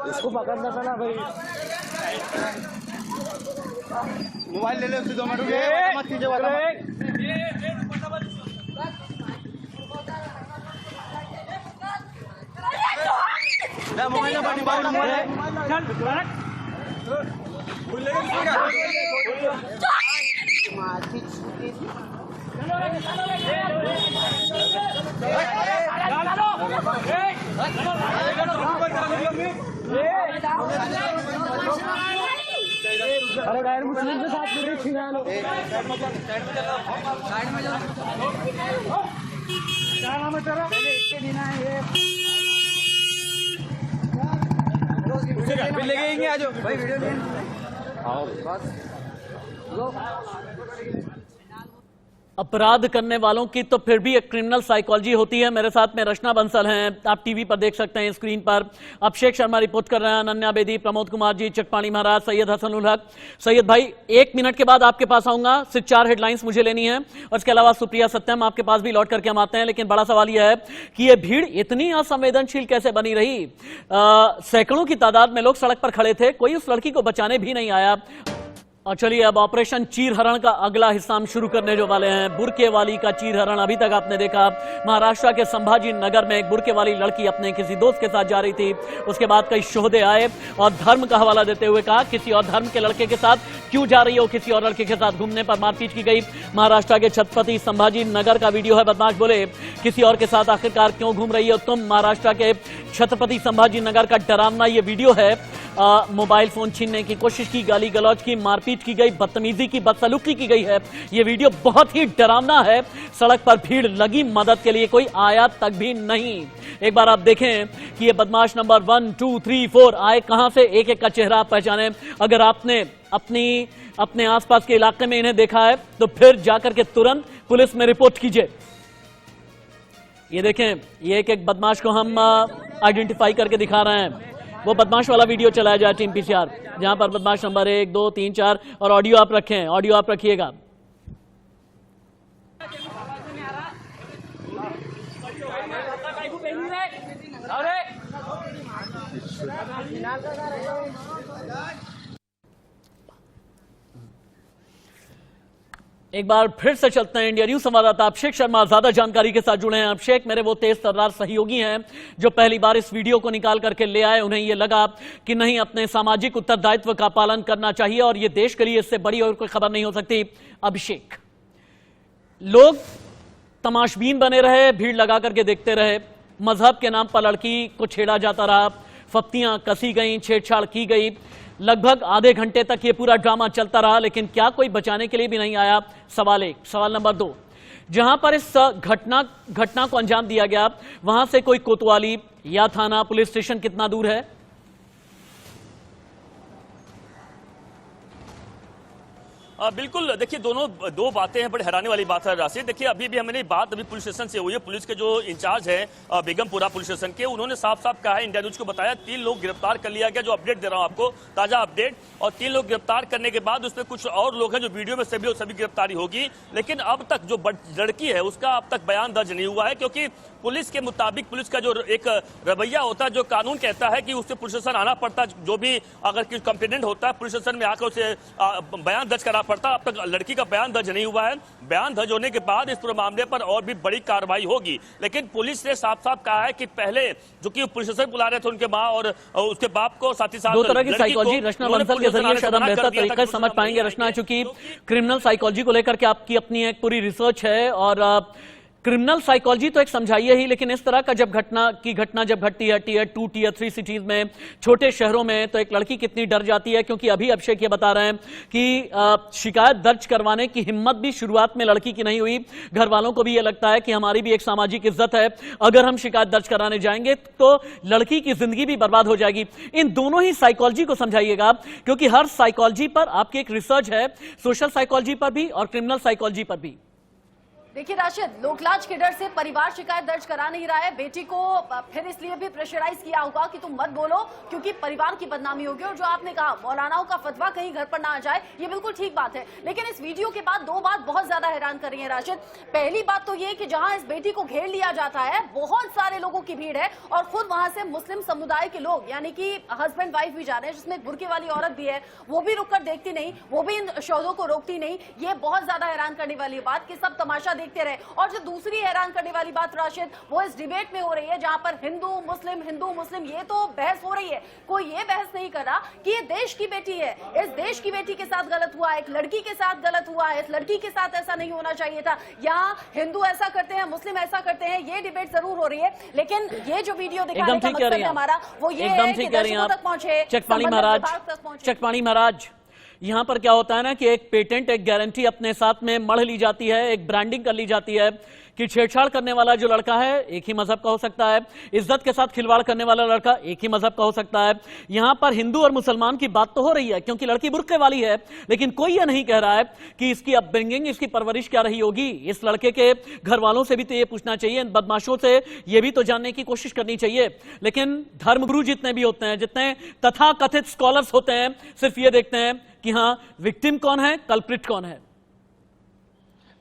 इसको पकड़ना था ना भाई, मोबाइल ले लो, उससे 2 मिनट मत कीजिए वाला। मोबाइल अरे गायर मुस्लिम के साथ मेरे छीना लो, साइड में जाओ। क्या नाम है तेरा? इसके बिना है ये फिर लेके आएंगे। आ जाओ भाई, वीडियो ले आओ बस। अपराध करने वालों की तो फिर भी एक क्रिमिनल साइकोलॉजी होती है। मेरे साथ में रचना बंसल हैं, आप टीवी पर देख सकते हैं स्क्रीन पर। अभिषेक शर्मा रिपोर्ट कर रहे हैं, अनन्या बेदी, प्रमोद कुमार जी, चकपाणी महाराज, सैयद हसनुल हक। सैयद भाई 1 मिनट के बाद आपके पास आऊंगा, सिर्फ 4 हेडलाइंस मुझे लेनी है और इसके अलावा सुप्रिया सत्यम आपके पास भी लौट करके हम आते हैं। लेकिन बड़ा सवाल यह है कि यह भीड़ इतनी असंवेदनशील कैसे बनी रही? सैकड़ों की तादाद में लोग सड़क पर खड़े थे, कोई उस लड़की को बचाने भी नहीं आया। और चलिए अब ऑपरेशन चीरहरण का अगला हिस्सा हम शुरू करने जो वाले हैं। बुरके वाली का चीरहरण अभी तक आपने देखा, महाराष्ट्र के संभाजी नगर में एक बुरके वाली लड़की अपने किसी दोस्त के साथ जा रही थी। उसके बाद कई शोहदे आए और धर्म का हवाला देते हुए कहा किसी और धर्म के लड़के के साथ क्यों जा रही हो, किसी और लड़के के साथ घूमने पर मारपीट की गई। महाराष्ट्र के छत्रपति संभाजी नगर का वीडियो है। बदमाश बोले किसी और के साथ आखिरकार क्यों घूम रही हो तुम? महाराष्ट्र के छत्रपति संभाजी नगर का डरावना ये वीडियो है मोबाइल फोन छीनने की कोशिश की, गाली गलौज की, मारपीट की गई, बदतमीजी की, बदसलूकी की गई है। ये वीडियो बहुत ही डरावना है। सड़क पर भीड़ लगी, मदद के लिए कोई आया तक भी नहीं। एक बार आप देखें कि ये बदमाश नंबर 1, 2, 3, 4 आए कहां से, एक एक का चेहरा आप पहचाने। अगर आपने अपने आसपास के इलाके में इन्हें देखा है तो फिर जाकर के तुरंत पुलिस में रिपोर्ट कीजिए। ये देखें, ये एक एक बदमाश को हम आइडेंटिफाई करके दिखा रहे हैं। वो बदमाश वाला वीडियो चलाया जाए टीम पीसीआर, जहां पर बदमाश नंबर 1, 2, 3, 4 और ऑडियो आप रखें, ऑडियो आप रखिएगा। एक बार फिर से चलते हैं इंडिया न्यूज संवाददाता अभिषेक शर्मा ज्यादा जानकारी के साथ जुड़े हैं। अभिषेक, मेरे वो तेज तर्रार सहयोगी हैं जो पहली बार इस वीडियो को निकाल करके ले आए। उन्हें ये लगा कि नहीं, अपने सामाजिक उत्तरदायित्व का पालन करना चाहिए और ये देश के लिए इससे बड़ी और कोई खबर नहीं हो सकती। अभिषेक, लोग तमाशबीन बने रहे, भीड़ लगा करके देखते रहे, मजहब के नाम पर लड़की को छेड़ा जाता रहा, फप्तियां कसी गई, छेड़छाड़ की गई, लगभग आधे घंटे तक ये पूरा ड्रामा चलता रहा, लेकिन क्या कोई बचाने के लिए भी नहीं आया? सवाल 1। सवाल नंबर 2, जहां पर इस घटना को अंजाम दिया गया वहां से कोई कोतवाली या थाना, पुलिस स्टेशन कितना दूर है? बिल्कुल, देखिए दो बातें हैं, बड़ी हैरानी वाली बात है राशिद। देखिए अभी भी हमें बात अभी पुलिस स्टेशन से हुई है। पुलिस के जो इंचार्ज है बेगमपुरा पुलिस स्टेशन के, उन्होंने साफ साफ कहा है, इंडिया न्यूज को बताया 3 लोग गिरफ्तार कर लिया गया। जो अपडेट दे रहा हूं आपको, ताजा अपडेट। और 3 लोग गिरफ्तार करने के बाद उसमें कुछ और लोग हैं जो वीडियो में सभी गिरफ्तारी होगी, लेकिन अब तक जो लड़की है उसका अब तक बयान दर्ज नहीं हुआ है, क्योंकि पुलिस के मुताबिक पुलिस का जो एक रवैया होता है, जो कानून कहता है कि उससे पुलिस स्टेशन आना पड़ता है, जो भी अगर कोई कंप्लेनेंट होता है पुलिस स्टेशन में आकर उसे बयान दर्ज करना पड़ता है। अब तक लड़की का बयान दर्ज नहीं हुआ है। बयान दर्ज होने के बाद इस पूरे मामले पर और भी बड़ी कार्रवाई होगी, लेकिन पुलिस ने साफ साफ कहा है कि पहले जो कि पुलिस स्टेशन बुला रहे थे उनके मां और उसके बाप को, साथ ही साथ 2 तरह की साइकोलॉजी रचना बंसल के जरिए शायद हम बेहतर तरीके से समझ पाएंगे। रचना, चूंकि क्रिमिनल साइकोलॉजी को लेकर के आपकी अपनी एक पूरी रिसर्च है और क्रिमिनल साइकोलॉजी तो एक समझाइए ही, लेकिन इस तरह का जब घटना जब घटती है टियर 2, टियर 3 सिटीज में, छोटे शहरों में, तो एक लड़की कितनी डर जाती है। क्योंकि अभी अभिषेक ये बता रहे हैं कि शिकायत दर्ज करवाने की हिम्मत भी शुरुआत में लड़की की नहीं हुई। घर वालों को भी ये लगता है कि हमारी भी एक सामाजिक इज्जत है, अगर हम शिकायत दर्ज कराने जाएंगे तो लड़की की जिंदगी भी बर्बाद हो जाएगी। इन दोनों ही साइकोलॉजी को समझाइएगा, क्योंकि हर साइकोलॉजी पर आपकी एक रिसर्च है, सोशल साइकोलॉजी पर भी और क्रिमिनल साइकोलॉजी पर भी। देखिए राशिद, लोकलाज के डर से परिवार शिकायत दर्ज करा नहीं रहा है। बेटी को फिर इसलिए भी प्रेशराइज किया होगा कि तुम मत बोलो क्योंकि परिवार की बदनामी होगी। और जो आपने कहा मौलानाओं का फतवा कहीं घर पर ना आ जाए, ये बिल्कुल ठीक बात है। लेकिन इस वीडियो के बाद 2 बात बहुत ज्यादा हैरान कर रही है राशिद। पहली बात तो ये कि जहां इस बेटी को घेर लिया जाता है, बहुत सारे लोगों की भीड़ है और खुद वहां से मुस्लिम समुदाय के लोग, यानी कि हस्बैंड वाइफ भी जा रहे हैं, जिसमें एक बुर्के वाली औरत भी है, वो भी रुककर देखती नहीं, वो भी इन शोधों को रोकती नहीं। ये बहुत ज्यादा हैरान करने वाली बात कि सब तमाशा देखते रहे। और जो दूसरी हैरान करने वाली बात राशिद, वो इस डिबेट में हो रही है जहां पर हिंदू मुस्लिम ये तो बहस हो रही है। कोई ये बहस नहीं कर रहा कि ये देश की बेटी है, इस देश की बेटी के साथ गलत हुआ है, एक लड़की के साथ गलत हुआ है, इस लड़की के साथ ऐसा नहीं होना चाहिए था। यहाँ हिंदू ऐसा करते हैं, मुस्लिम ऐसा करते हैं, ये डिबेट जरूर हो रही है। लेकिन ये जो वीडियो दिखाने का मकसद है हमारा, वो ये है कि दर्शकों तक पहुंचे, चकपाणी महाराज, यहां पर क्या होता है ना कि एक पेटेंट, एक गारंटी अपने साथ में मढ़ ली जाती है, एक ब्रांडिंग कर ली जाती है कि छेड़छाड़ करने वाला जो लड़का है एक ही मजहब का हो सकता है, इज्जत के साथ खिलवाड़ करने वाला लड़का एक ही मजहब का हो सकता है। यहां पर हिंदू और मुसलमान की बात तो हो रही है क्योंकि लड़की बुर्के वाली है, लेकिन कोई यह नहीं कह रहा है कि इसकी अपब्रिंगिंग, इसकी परवरिश क्या रही होगी। इस लड़के के घर वालों से भी तो ये पूछना चाहिए, इन बदमाशों से ये भी तो जानने की कोशिश करनी चाहिए। लेकिन धर्मगुरु जितने भी होते हैं, जितने तथाकथित स्कॉलर्स होते हैं, सिर्फ ये देखते हैं कि हाँ विक्टिम कौन है, कल्प्रिट कौन है।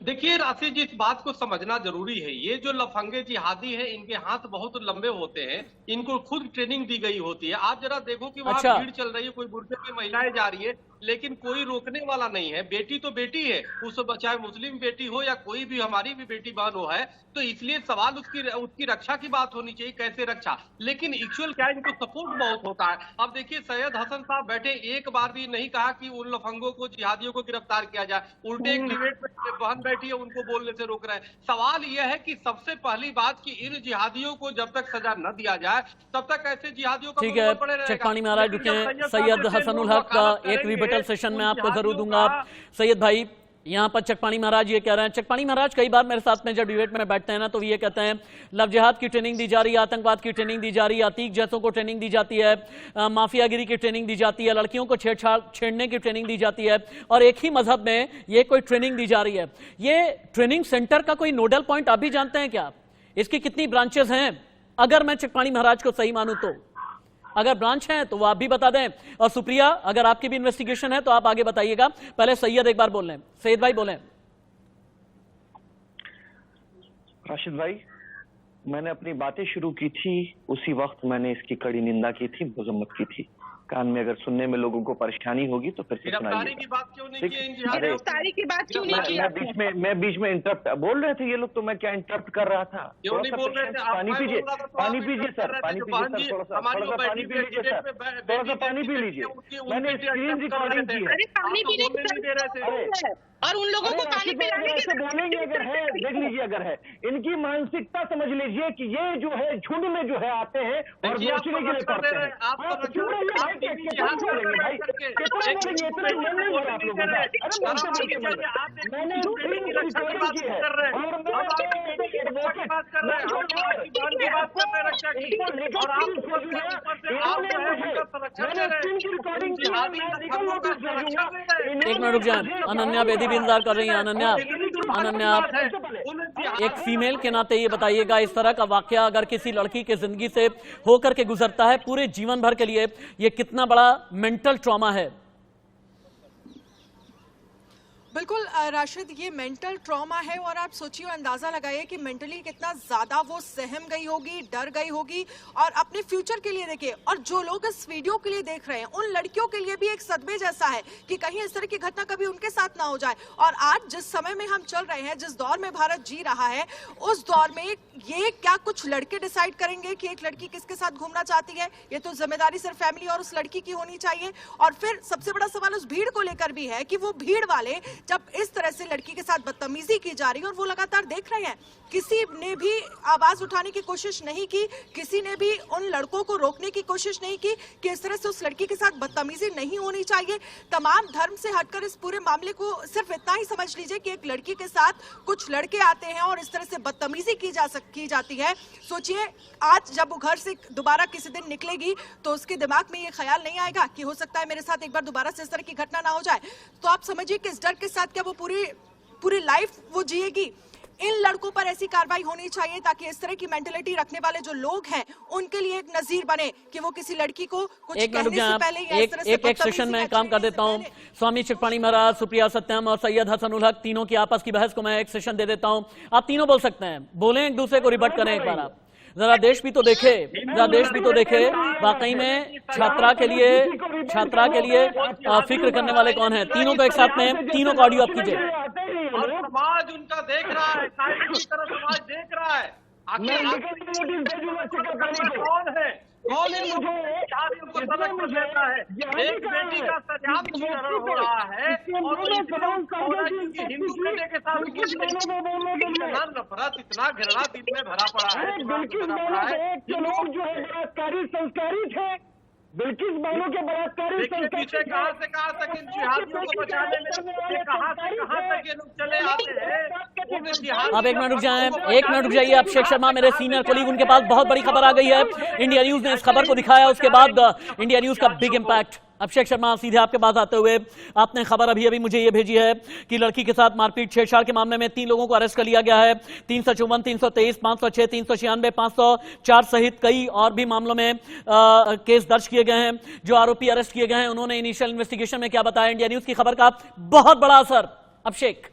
देखिए राशिद जी, इस बात को समझना जरूरी है, ये जो लफंगे जिहादी है इनके हाथ बहुत लंबे होते हैं, इनको खुद ट्रेनिंग दी गई होती है। आप जरा देखो कि वहाँ भीड़ चल रही है, कोई बुर्के में महिलाएं जा रही है, लेकिन कोई रोकने वाला नहीं है। बेटी तो बेटी है, उस चाहे मुस्लिम बेटी हो या कोई भी हमारी भी बेटी बहन हो है, तो इसलिए सवाल उसकी रक्षा की बात होनी चाहिए, कैसे रक्षा। लेकिन एक्चुअल क्या इनको सपोर्ट बहुत होता है। अब देखिए सैयद हसन साहब बैठे, एक बार भी नहीं कहा कि उन लफंगों को, जिहादियों को गिरफ्तार किया जाए, उल्टे एक डिबेट में बहन बैठी है उनको बोलने से रोक रहे हैं। सवाल यह है कि सबसे पहली बात कि इन जिहादियों को जब तक सजा न दिया जाए तब तक ऐसे जिहादियों का ठीक है, चकपाणी महाराज रुके। सैयद हसनुल हक का एक रिबटल सेशन में आपको जरूर दूंगा। सैयद भाई, यहाँ पर चकपाणी महाराज ये कह रहे हैं, चकपाणी महाराज कई बार मेरे साथ में जब डिबेट में बैठते हैं ना, तो ये कहते हैं लव जिहाद की ट्रेनिंग दी जा रही है, आतंकवाद की ट्रेनिंग दी जा रही है, अतीक जैसों को ट्रेनिंग दी जाती है, माफियागिरी की ट्रेनिंग दी जाती है, लड़कियों को छेड़ने की ट्रेनिंग दी जाती है, और एक ही मजहब में ये कोई ट्रेनिंग दी जा रही है। ये ट्रेनिंग सेंटर का कोई नोडल पॉइंट आप भी जानते हैं क्या? इसकी कितनी ब्रांचेस हैं? अगर मैं चकपाणी महाराज को सही मानूं तो, अगर ब्रांच है तो वो आप भी बता दें। और सुप्रिया, अगर आपकी भी इन्वेस्टिगेशन है तो आप आगे बताइएगा। पहले सैयद एक बार बोल लें। सैयद भाई बोलें। राशिद भाई, मैंने अपनी बातें शुरू की थी, उसी वक्त मैंने इसकी कड़ी निंदा की थी, मजम्मत की थी। कान में अगर सुनने में लोगों को परेशानी होगी तो फिर से गिरफ्तारी की बात क्यों नहीं की? गिरफ्तारी की बात क्यों नहीं की? मैं बीच में इंटरप्ट बोल रहे थे ये लोग, तो मैं क्या इंटरप्ट कर रहा था? क्यों नहीं बोल रहे थे? पानी पीजिए, पानी पीजिए सर, पानी पीजिए सर, थोड़ा सा पानी पी लीजिए सर, थोड़ा सा पानी पी लीजिए। मैंने स्क्रीन रिकॉर्डिंग की है। अरे पानी पीने की दे रहे थे और उन लोगों को पानी पिलाने की ऐसे बोलेंगे अगर है, देख लीजिए अगर है, इनकी मानसिकता समझ लीजिए कि ये जो है झुंड में जो है आते हैं और बेचने के लिए करते हैं। आप क्यों बोलेंगे भाई? कितना बोलेंगे भाई? कितना बोलेंगे? इतना मन नहीं हो रहा आप लोगों का। अरे मैंने स्क्रीन रिकॉर्डिंग की है और एक मिनट रुक जाए, अनन्या बेदी भी इंतजार कर रही है। अनन्या, एक फीमेल के नाते ये बताइएगा, इस तरह का वाकया अगर किसी लड़की के जिंदगी से होकर के गुजरता है, पूरे जीवन भर के लिए ये कितना बड़ा मेंटल ट्रॉमा है? बिल्कुल राशिद, ये मेंटल ट्रॉमा है और आप सोचिए, अंदाजा लगाइए कि मेंटली कितना ज्यादा वो सहम गई होगी, डर गई होगी। और अपने फ्यूचर के लिए देखिए, और जो लोग इस वीडियो के लिए देख रहे हैं उन लड़कियों के लिए भी एक सदमे जैसा है कि कहीं इस तरह की घटना कभी उनके साथ ना हो जाए। और आज जिस समय में हम चल रहे हैं, जिस दौर में भारत जी रहा है, उस दौर में ये क्या कुछ लड़के डिसाइड करेंगे कि एक लड़की किसके साथ घूमना चाहती है? ये तो जिम्मेदारी सिर्फ फैमिली और उस लड़की की होनी चाहिए। और फिर सबसे बड़ा सवाल उस भीड़ को लेकर भी है कि वो भीड़ वाले जब इस तरह से लड़की के साथ बदतमीजी की जा रही है और वो लगातार देख रहे हैं, किसी ने भी आवाज उठाने की कोशिश नहीं की, किसी ने भी उन लड़कों को रोकने की कोशिश नहीं की कि इस तरह से उस लड़की के साथ बदतमीजी नहीं होनी चाहिए। तमाम धर्म से हटकर इस पूरे मामले को सिर्फ इतना ही समझ लीजिए कि एक लड़की के साथ कुछ लड़के आते हैं और इस तरह से बदतमीजी की जाती है। सोचिए, आज जब वो घर से दोबारा किसी दिन निकलेगी तो उसके दिमाग में ये ख्याल नहीं आएगा कि हो सकता है मेरे साथ एक बार दोबारा से इस तरह की घटना ना हो जाए। तो आप समझिए कि इस डर के साथ क्या वो पूरी लाइफ वो जिएगी। इन लड़कों पर ऐसी कार्रवाई होनी चाहिए ताकि इस तरह की मेंटलिटी रखने वाले जो लोग हैं उनके लिए एक नजीर बने कि वो किसी लड़की को कुछ कहने से पहले या इस तरह से एक सेशन में काम कर देता हूं। स्वामी चकपाणी महाराज, सुप्रिया सत्यम और सैयद हसनुल हक, तीनों की आपस की बहस को मैं एक सेशन दे देता हूं। आप तीनों बोल सकते हैं, बोलें, एक दूसरे को रिबट करें। एक बार आप जरा देश भी तो देखे, वाकई में छात्रा के लिए फिक्र करने वाले कौन है? तीनों को एक साथ में, तीनों का ऑडियो आप कीजिए। और समाज उनका देख रहा है, की तरह समाज देख रहा है। कौन है? कौन है? उनको समझ में देता है। एक बेटी का सजाम हो रहा है और हिंदू बेटे के साथ इतना नफरत, इतना घृणा दिल में भरा पड़ा है। लोग जो है बलात्कारी संस्कारी थे, बिल्किस बानों के बलात्कारी कहां से कहां तक इन जिहादियों को बचाने में कहां से कहां तक ये लोग चले आते हैं। आप एक मिनट रुक जाएं, एक मिनट रुक जाइए। अभिषेक शर्मा मेरे सीनियर कोलीग, उनके पास बहुत बड़ी खबर आ गई है। इंडिया न्यूज ने इस खबर को दिखाया, उसके बाद इंडिया न्यूज का बिग इंपैक्ट। अभिषेक शर्मा, सीधे आपके पास आते हुए, आपने खबर अभी मुझे ये भेजी है कि लड़की के साथ मारपीट छेड़छाड़ के मामले में 3 लोगों को अरेस्ट कर लिया गया है। 354, 323, 506, 396, 504 सहित कई और भी मामलों में केस दर्ज किए गए हैं। जो आरोपी अरेस्ट किए गए हैं उन्होंने इनिशियल इन्वेस्टिगेशन में क्या बताया? इंडिया न्यूज की खबर का बहुत बड़ा असर। अभिषेक।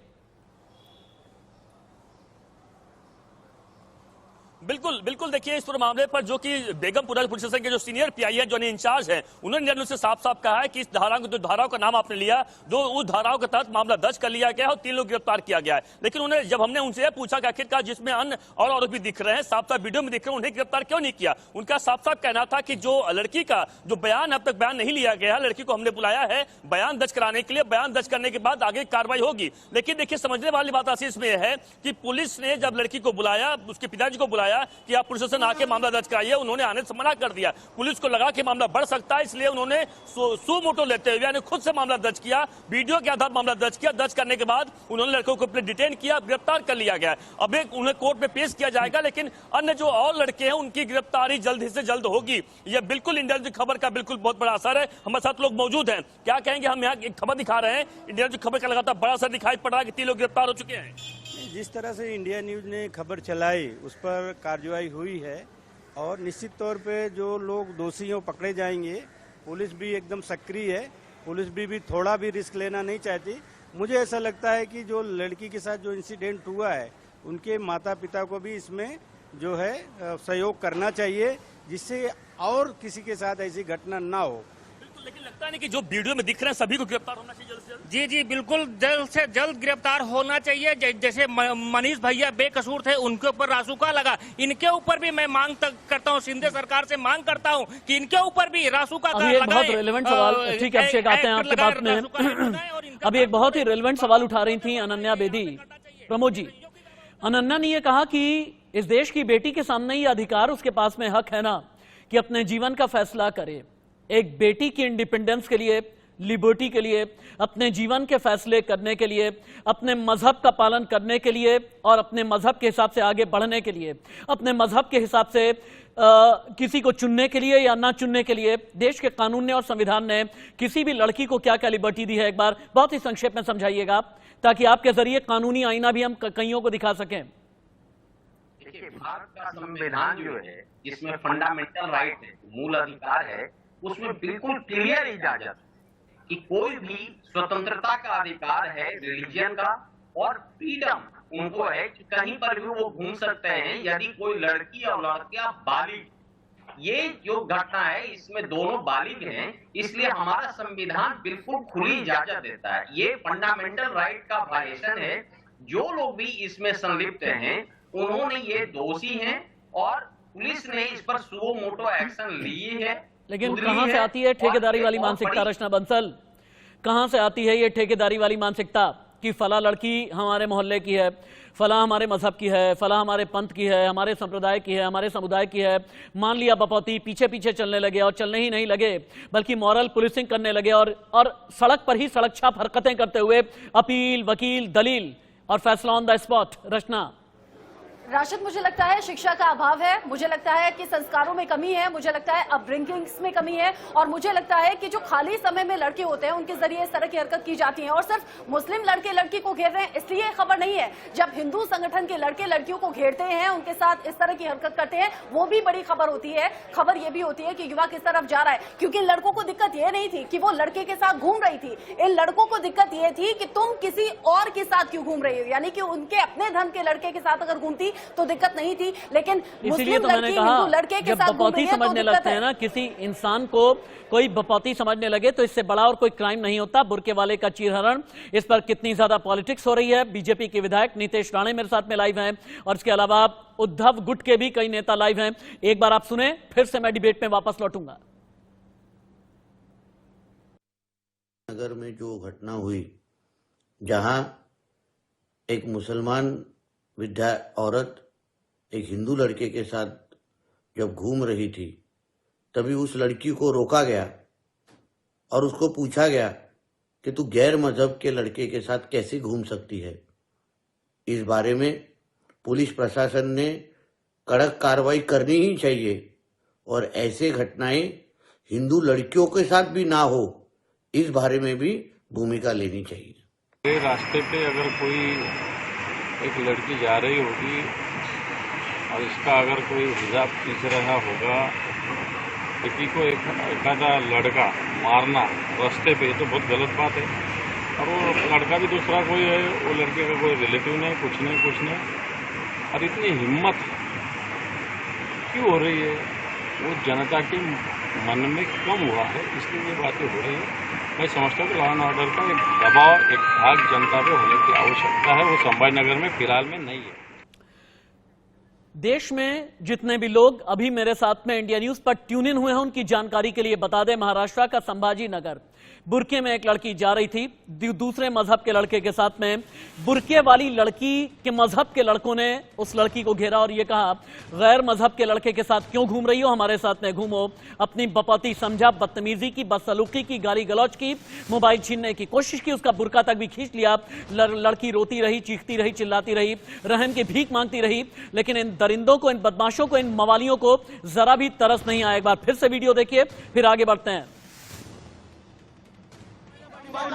बिल्कुल बिल्कुल, देखिए इस पूरे मामले पर जो कि बेगमपुरा पुलिस स्टेशन के जो सीनियर पीआई है, जो इंचार्ज है, उन्होंने निर्णय से साफ साफ कहा है कि इस धाराओं का नाम आपने लिया, जो उस धाराओं के तहत मामला दर्ज कर लिया गया है और 3 लोग गिरफ्तार किया गया है। लेकिन उन्हें जब हमने उनसे पूछा कि आखिरकार जिसमें अन्य और आरोपी दिख रहे हैं, साफ साफ वीडियो में दिख रहे हैं, उन्हें गिरफ्तार क्यों नहीं किया, उनका साफ साफ कहना था कि जो लड़की का जो बयान अब तक बयान नहीं लिया गया है, लड़की को हमने बुलाया है बयान दर्ज कराने के लिए, बयान दर्ज करने के बाद आगे कार्रवाई होगी। लेकिन देखिए समझने वाली बात आशीष में है कि पुलिस ने जब लड़की को बुलाया, उसके पिताजी को बुलाया कि आप पुलिस स्टेशन आके मामला दर्ज कराइए, उन्होंने आने से मना कर दिया। पुलिस को लगा कि मामला बढ़ सकता है, इसलिए उन्होंने सू मोटो लेते हुए यानी खुद से मामला दर्ज किया, वीडियो के आधार मामला दर्ज किया। दर्ज करने के बाद उन्होंने लड़कों को डिटेन किया, गिरफ्तार कर लिया गया। अब उन्हें कोर्ट में पेश किया जाएगा, लेकिन अन्य जो और लड़के हैं उनकी गिरफ्तारी जल्द से जल्द होगी। यह बिल्कुल इंडिया की खबर का बिल्कुल बहुत बड़ा असर है। हमारे साथ लोग मौजूद हैं, क्या कहेंगे? हम यहाँ एक खबर दिखा रहे हैं, इंडिया की खबर का लगातार बड़ा असर दिखाई पड़ रहा है कि 3 लोग गिरफ्तार हो चुके हैं। जिस तरह से इंडिया न्यूज ने खबर चलाई उस पर कार्रवाई हुई है और निश्चित तौर पे जो लोग दोषी हैं पकड़े जाएंगे। पुलिस भी एकदम सक्रिय है, पुलिस भी थोड़ा भी रिस्क लेना नहीं चाहती। मुझे ऐसा लगता है कि जो लड़की के साथ जो इंसिडेंट हुआ है, उनके माता पिता को भी इसमें जो है सहयोग करना चाहिए, जिससे और किसी के साथ ऐसी घटना ना हो। लेकिन लगता नहीं कि जो वीडियो में दिख रहे हैं सभी को गिरफ्तार होना चाहिए जल्द से जल्द। जी जी बिल्कुल, जल्द से जल्द गिरफ्तार होना चाहिए। जैसे मनीष भैया बेकसूर थे, उनके ऊपर रासुका लगा, इनके ऊपर भी मैं मांग करता हूँ, शिंदे सरकार से मांग करता हूँ कि इनके ऊपर भी रासुका का एक बहुत रेलेवेंट सवाल, ठीक है अभिषेक आते हैं आपके बात में। अभी एक बहुत ही रेलेवेंट सवाल उठा रही थी अनन्या बेदी। प्रमोद जी, अनन्या ने यह कहा कि इस देश की बेटी के सामने ये अधिकार उसके पास में हक है ना कि अपने जीवन का फैसला करे। एक बेटी की इंडिपेंडेंस के लिए, लिबर्टी के लिए, अपने जीवन के फैसले करने के लिए, अपने मजहब का पालन करने के लिए और अपने मजहब के हिसाब से आगे बढ़ने के लिए, अपने मजहब के हिसाब से किसी को चुनने के लिए या ना चुनने के लिए देश के कानून ने और संविधान ने किसी भी लड़की को क्या क्या लिबर्टी दी है, एक बार बहुत ही संक्षेप में समझाइएगा ताकि आपके जरिए कानूनी आईना भी हम कईयों को दिखा सकें। देखिए, भारत का संविधान जो है, जिसमें फंडामेंटल राइट है, मूल अधिकार है, उसमें बिल्कुल क्लियर इजाजत कि कोई भी स्वतंत्रता का अधिकार है, रिलीजन का, और फ्रीडम उनको है कि कहीं पर भी वो घूम सकते हैं यदि कोई लड़की और लड़का बालिग। ये जो घटना है इसमें दोनों बालिग हैं, इसलिए हमारा संविधान बिल्कुल खुली इजाजत देता है। ये फंडामेंटल राइट का वायलेशन है। जो लोग भी इसमें संलिप्त हैं उन्होंने ये दोषी हैं और पुलिस ने इस पर सुओ मोटो एक्शन ली है। लेकिन कहां से आती है ठेकेदारी वाली मानसिकता रचना बंसल? कहां से आती है ये ठेकेदारी वाली मानसिकता कि फला लड़की हमारे मोहल्ले की है, फला हमारे मजहब की है, फला हमारे पंथ की है, हमारे संप्रदाय की है, हमारे समुदाय की है। मान लिया बपौती, पीछे पीछे चलने लगे और चलने ही नहीं लगे बल्कि मॉरल पुलिसिंग करने लगे और सड़क पर ही सड़क छाप हरकतें करते हुए अपील, वकील, दलील और फैसला ऑन द स्पॉट। रचना, राशिद, मुझे लगता है शिक्षा का अभाव है, मुझे लगता है कि संस्कारों में कमी है, मुझे लगता है अपब्रिंगिंग्स में कमी है और मुझे लगता है कि जो खाली समय में लड़के होते हैं उनके जरिए इस तरह की हरकत की जाती है। और सिर्फ मुस्लिम लड़के लड़की को घेर रहे हैं इसलिए खबर नहीं है। जब हिंदू संगठन के लड़के लड़कियों को घेरते हैं, उनके साथ इस तरह की हरकत करते हैं, वो भी बड़ी खबर होती है। खबर यह भी होती है कि युवा किस तरफ जा रहा है, क्योंकि लड़कों को दिक्कत यह नहीं थी कि वो लड़के के साथ घूम रही थी, इन लड़कों को दिक्कत यह थी कि तुम किसी और के साथ क्यों घूम रही हो, यानी कि उनके अपने धर्म के लड़के के साथ अगर घूमती तो दिक्कत नहीं थी। लेकिन इसीलिए तो मैंने कहा जब बपौती समझने लगते हैं ना, किसी इंसान को कोई बपौती समझने लगे तो इससे बड़ा और कोई क्राइम नहीं होता। बुर्के वाले का चीरहरण, इस पर कितनी ज्यादा पॉलिटिक्स हो रही है। बीजेपी के विधायक नीतेश राणे मेरे साथ में लाइव हैं और इसके अलावा उद्धव गुट के भी कई नेता लाइव हैं। एक बार आप सुने, फिर से मैं डिबेट में वापस लौटूंगा। नगर में जो घटना हुई, जहां एक मुसलमान औरत एक हिंदू लड़के के साथ जब घूम रही थी, तभी उस लड़की को रोका गया और उसको पूछा गया कि तू गैर मजहब के लड़के के साथ कैसे घूम सकती है। इस बारे में पुलिस प्रशासन ने कड़क कार्रवाई करनी ही चाहिए और ऐसे घटनाएं हिंदू लड़कियों के साथ भी ना हो, इस बारे में भी भूमिका लेनी चाहिए। रास्ते पे अगर कोई एक लड़की जा रही होगी और इसका अगर कोई हिजाब खींच रहा होगा, किसी को एक आधा लड़का मारना रास्ते पे, तो बहुत गलत बात है। और वो लड़का भी दूसरा कोई है, वो लड़के का कोई रिलेटिव नहीं, कुछ नहीं। और इतनी हिम्मत क्यों हो रही है, वो जनता के मन में कम हुआ है, इसलिए ये बातें हो रही है। मैं समझता हूँ कि लॉ एंड ऑर्डर का एक दबाव, एक भाग जनता पे होने की आवश्यकता है, वो संभाजीनगर में फिलहाल में नहीं है। देश में जितने भी लोग अभी मेरे साथ में इंडिया न्यूज पर ट्यून इन हुए हैं, उनकी जानकारी के लिए बता दें, महाराष्ट्र का संभाजीनगर बुरके में एक लड़की जा रही थी दूसरे मजहब के लड़के के साथ में। बुरके वाली लड़की के मजहब के लड़कों ने उस लड़की को घेरा और ये कहा, गैर मजहब के लड़के के साथ क्यों घूम रही हो, हमारे साथ में घूमो। अपनी बपौती समझा, बदतमीजी की, बदसलूकी की, गाली गलौज की, मोबाइल छीनने की कोशिश की, उसका बुरका तक भी खींच लिया। लड़की रोती रही, चीखती रही, चिल्लाती रही, रहम की भीख मांगती रही, लेकिन इन दरिंदों को, इन बदमाशों को, इन मवालियों को जरा भी तरस नहीं आया। एक बार फिर से वीडियो देखिए, फिर आगे बढ़ते हैं। छोड़ो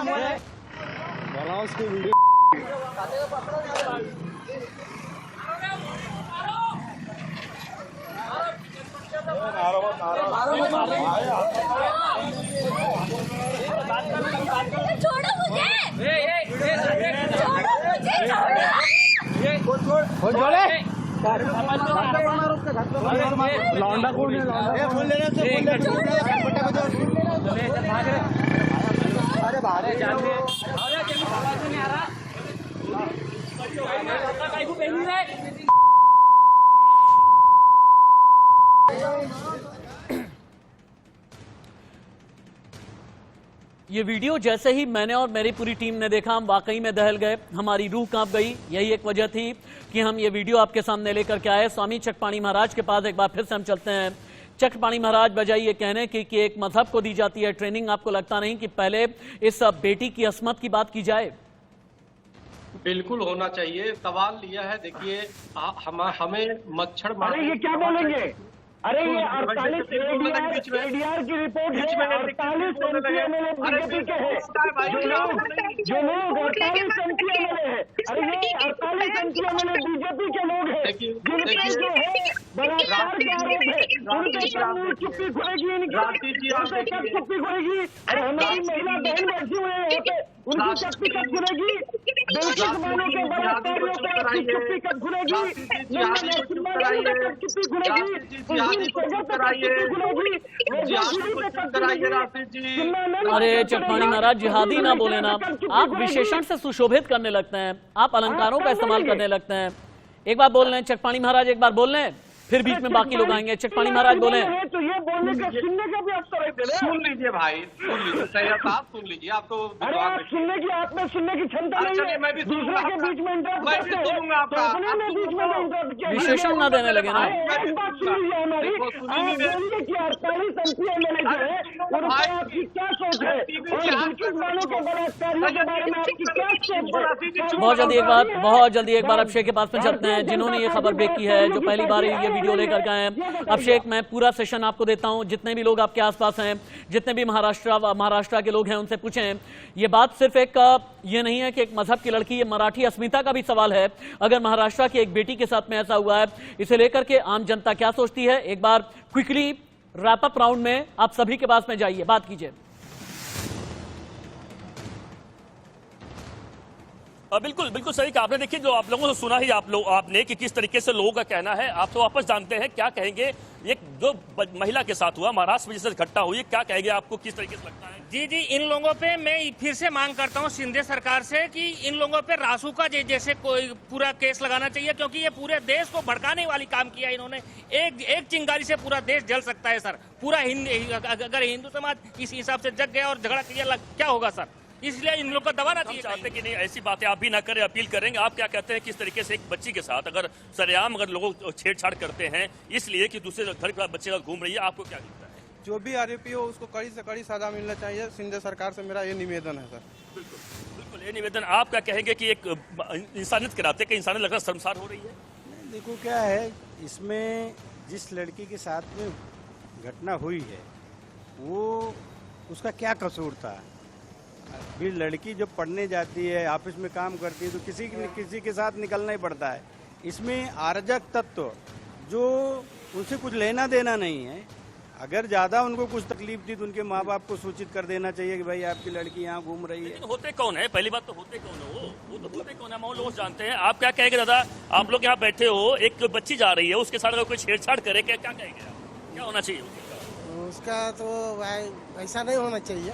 मुझे, लौंडा कौन है? अरे बाहर जाके ये वीडियो जैसे ही मैंने और मेरी पूरी टीम ने देखा, हम वाकई में दहल गए, हमारी रूह कांप गई। यही एक वजह थी कि हम ये वीडियो आपके सामने लेकर के आए। स्वामी चकपाणी महाराज के पास एक बार फिर से हम चलते हैं। चकपाणी महाराज, बजाय ये कहने की कि एक मजहब को दी जाती है ट्रेनिंग, आपको लगता नहीं कि पहले इस बेटी की अस्मत की बात की जाए? बिल्कुल होना चाहिए। सवाल लिया है, देखिए हमें मच्छर मार, ये क्या बोलेंगे? अरे ये 48 एडीआर की रिपोर्ट है, 48 एमपी एमएलए बीजेपी के हैं, जो लोग 48 एमपी एमएलए हैं, अरे ये 48 एमपी एमएलए बीजेपी के लोग हैं, जिनके जो है बलात्कार के आरोप है, उनके कब चुप्पी खुलेगी? उनके कब चुप्पी खुलेगी? और हमारी महिला बहन बैठी हुए हैं यहाँ पे, उनकी चुप्पी कब खुलेगी? बेशक मानो के बलात्कारियों की चुप्पी कब खुलेगी? चुप्पी खुलेगी? अरे चकपाणी महाराज, जिहादी ना बोले ना, आप विशेषण से सुशोभित करने लगते हैं, आप अलंकारों का इस्तेमाल करने लगते हैं। एक बार बोल रहे हैं चकपाणी महाराज, एक बार बोल रहे हैं, फिर बीच में बाकी लोग आएंगे। चकपाणी महाराज बोले तो ये बोलने का, सुनने का भी अवसर है। सुन लीजिए भाई, सुन लीजिए, सैयद साहब सुन लीजिए। आप तो सुनने की, आप में सुनने की क्षमता नहीं है, मैं भी दूसरे के बीच में इंटरप्ट मैं भी सुनूंगा आपका, बीच में इंटरप्ट किया, विशेषण ना देने लगे ना। एक बात सुन लीजिए हमारी, बोलिए कि 48 एमपी एमएलए जो है, उनकी आपकी क्या सोच है, और बिल्कुल वालों के बलात्कारियों के बारे में आपकी क्या सोच है? बहुत जल्दी एक बार अभिषेक के पास में चलते हैं, जिन्होंने ये खबर ब्रेक की है, जो पहली बार ये वीडियो लेकर के आए हैं। अभिषेक, मैं पूरा सेशन आपको देता हूं, जितने भी लोग आपके आसपास हैं, जितने भी महाराष्ट्र के लोग हैं, उनसे पूछें। ये बात सिर्फ एक ये नहीं है कि एक मजहब की लड़की, ये मराठी अस्मिता का भी सवाल है। अगर महाराष्ट्र की एक बेटी के साथ में ऐसा हुआ है, इसे लेकर के आम जनता क्या सोचती है? एक बार क्विकली रैप अप राउंड में आप सभी के पास में जाइए, बात कीजिए। बिल्कुल बिल्कुल सही कहा आपने। देखिए, जो आप लोगों से सुना ही आपने कि किस तरीके से लोगों का कहना है, आप तो वापस जानते हैं क्या कहेंगे। एक जो महिला के साथ हुआ, महाराष्ट्र में जैसे घटना हुई, क्या कहेंगे, आपको किस तरीके से लगता है? जी, इन लोगों पे मैं फिर से मांग करता हूँ शिंदे सरकार से कि इन लोगों पे रासुका जैसे कोई पूरा केस लगाना चाहिए, क्योंकि ये पूरे देश को भड़काने वाली काम किया इन्होंने। एक चिंगारी से पूरा देश जल सकता है सर। पूरा अगर हिंदू समाज इस हिसाब से जग गया और झगड़ा किया, क्या होगा सर? इसलिए इन लोग को दबाना चाहिए। चाहते कि नहीं ऐसी बातें आप भी ना करें, अपील करेंगे। आप क्या कहते हैं, किस तरीके से एक बच्ची के साथ अगर सरेआम अगर लोग छेड़छाड़ करते हैं इसलिए कि दूसरे घर के बच्चे का घूम रही है, आपको क्या लगता है? जो भी आरोपी हो उसको कड़ी से कड़ी सजा मिलना चाहिए। शिंदे सरकार से मेरा ये निवेदन है सर। बिल्कुल बिल्कुल, ये निवेदन। आप क्या कहेंगे कि एक इंसानियत के नाते, कि इंसानियत लगना शर्मसार हो रही है? देखो क्या है, इसमें जिस लड़की के साथ में घटना हुई है, वो उसका क्या कसूर था? फिर लड़की जब पढ़ने जाती है, ऑफिस में काम करती है, तो किसी के साथ निकलना ही पड़ता है। इसमें अराजक तत्व जो उनसे कुछ लेना देना नहीं है, अगर ज्यादा उनको कुछ तकलीफ थी तो उनके माँ बाप को सूचित कर देना चाहिए कि भाई आपकी लड़की यहाँ घूम रही है। लेकिन होते कौन है? पहली बात तो होते कौन है वो तो होते कौन है हम लोग जानते हैं। आप क्या कहेंगे दादा? आप लोग यहाँ बैठे हो, एक बच्ची जा रही है, उसके साथ अगर कोई छेड़छाड़ करे क्या कहेंगे? क्या होना चाहिए उसका? तो भाई ऐसा नहीं होना चाहिए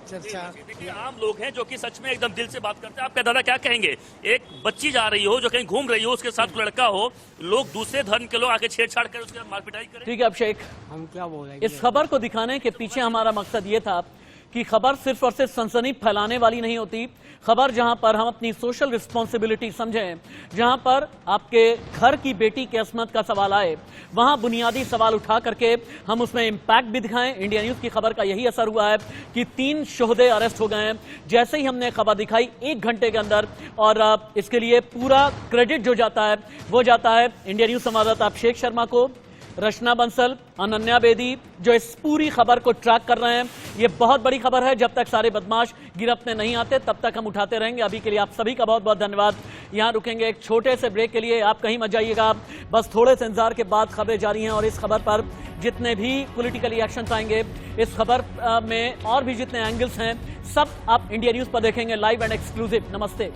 चर्चा। देखिए आम लोग हैं जो कि सच में एकदम दिल से बात करते हैं। आप क्या दादा क्या कहेंगे? एक बच्ची जा रही हो जो कहीं घूम रही हो, उसके साथ लड़का हो, लोग दूसरे धर्म के लोग आके छेड़छाड़ कर उसके मार पिटाई करें? ठीक है अभिषेक, हम क्या बोलेंगे? इस खबर को दिखाने के पीछे हमारा मकसद ये था कि खबर सिर्फ और सिर्फ सनसनी फैलाने वाली नहीं होती। खबर जहां पर हम अपनी सोशल रिस्पॉन्सिबिलिटी समझें, जहां पर आपके घर की बेटी की अस्मत का सवाल आए, वहां बुनियादी सवाल उठा करके हम उसमें इम्पैक्ट भी दिखाएं। इंडिया न्यूज की खबर का यही असर हुआ है कि 3 शोहदे अरेस्ट हो गए हैं जैसे ही हमने खबर दिखाई 1 घंटे के अंदर। और इसके लिए पूरा क्रेडिट जो जाता है वो जाता है इंडिया न्यूज संवाददाता अभिषेक शर्मा को, रचना बंसल, अनन्या बेदी, जो इस पूरी खबर को ट्रैक कर रहे हैं। ये बहुत बड़ी खबर है, जब तक सारे बदमाश गिरफ्त में नहीं आते तब तक हम उठाते रहेंगे। अभी के लिए आप सभी का बहुत बहुत धन्यवाद। यहाँ रुकेंगे एक छोटे से ब्रेक के लिए, आप कहीं मत जाइएगा, बस थोड़े से इंतजार के बाद खबरें जारी हैं। और इस खबर पर जितने भी पॉलिटिकली एक्शन आएंगे, इस खबर में और भी जितने एंगल्स हैं, सब आप इंडिया न्यूज पर देखेंगे लाइव एंड एक्सक्लूसिव। नमस्ते।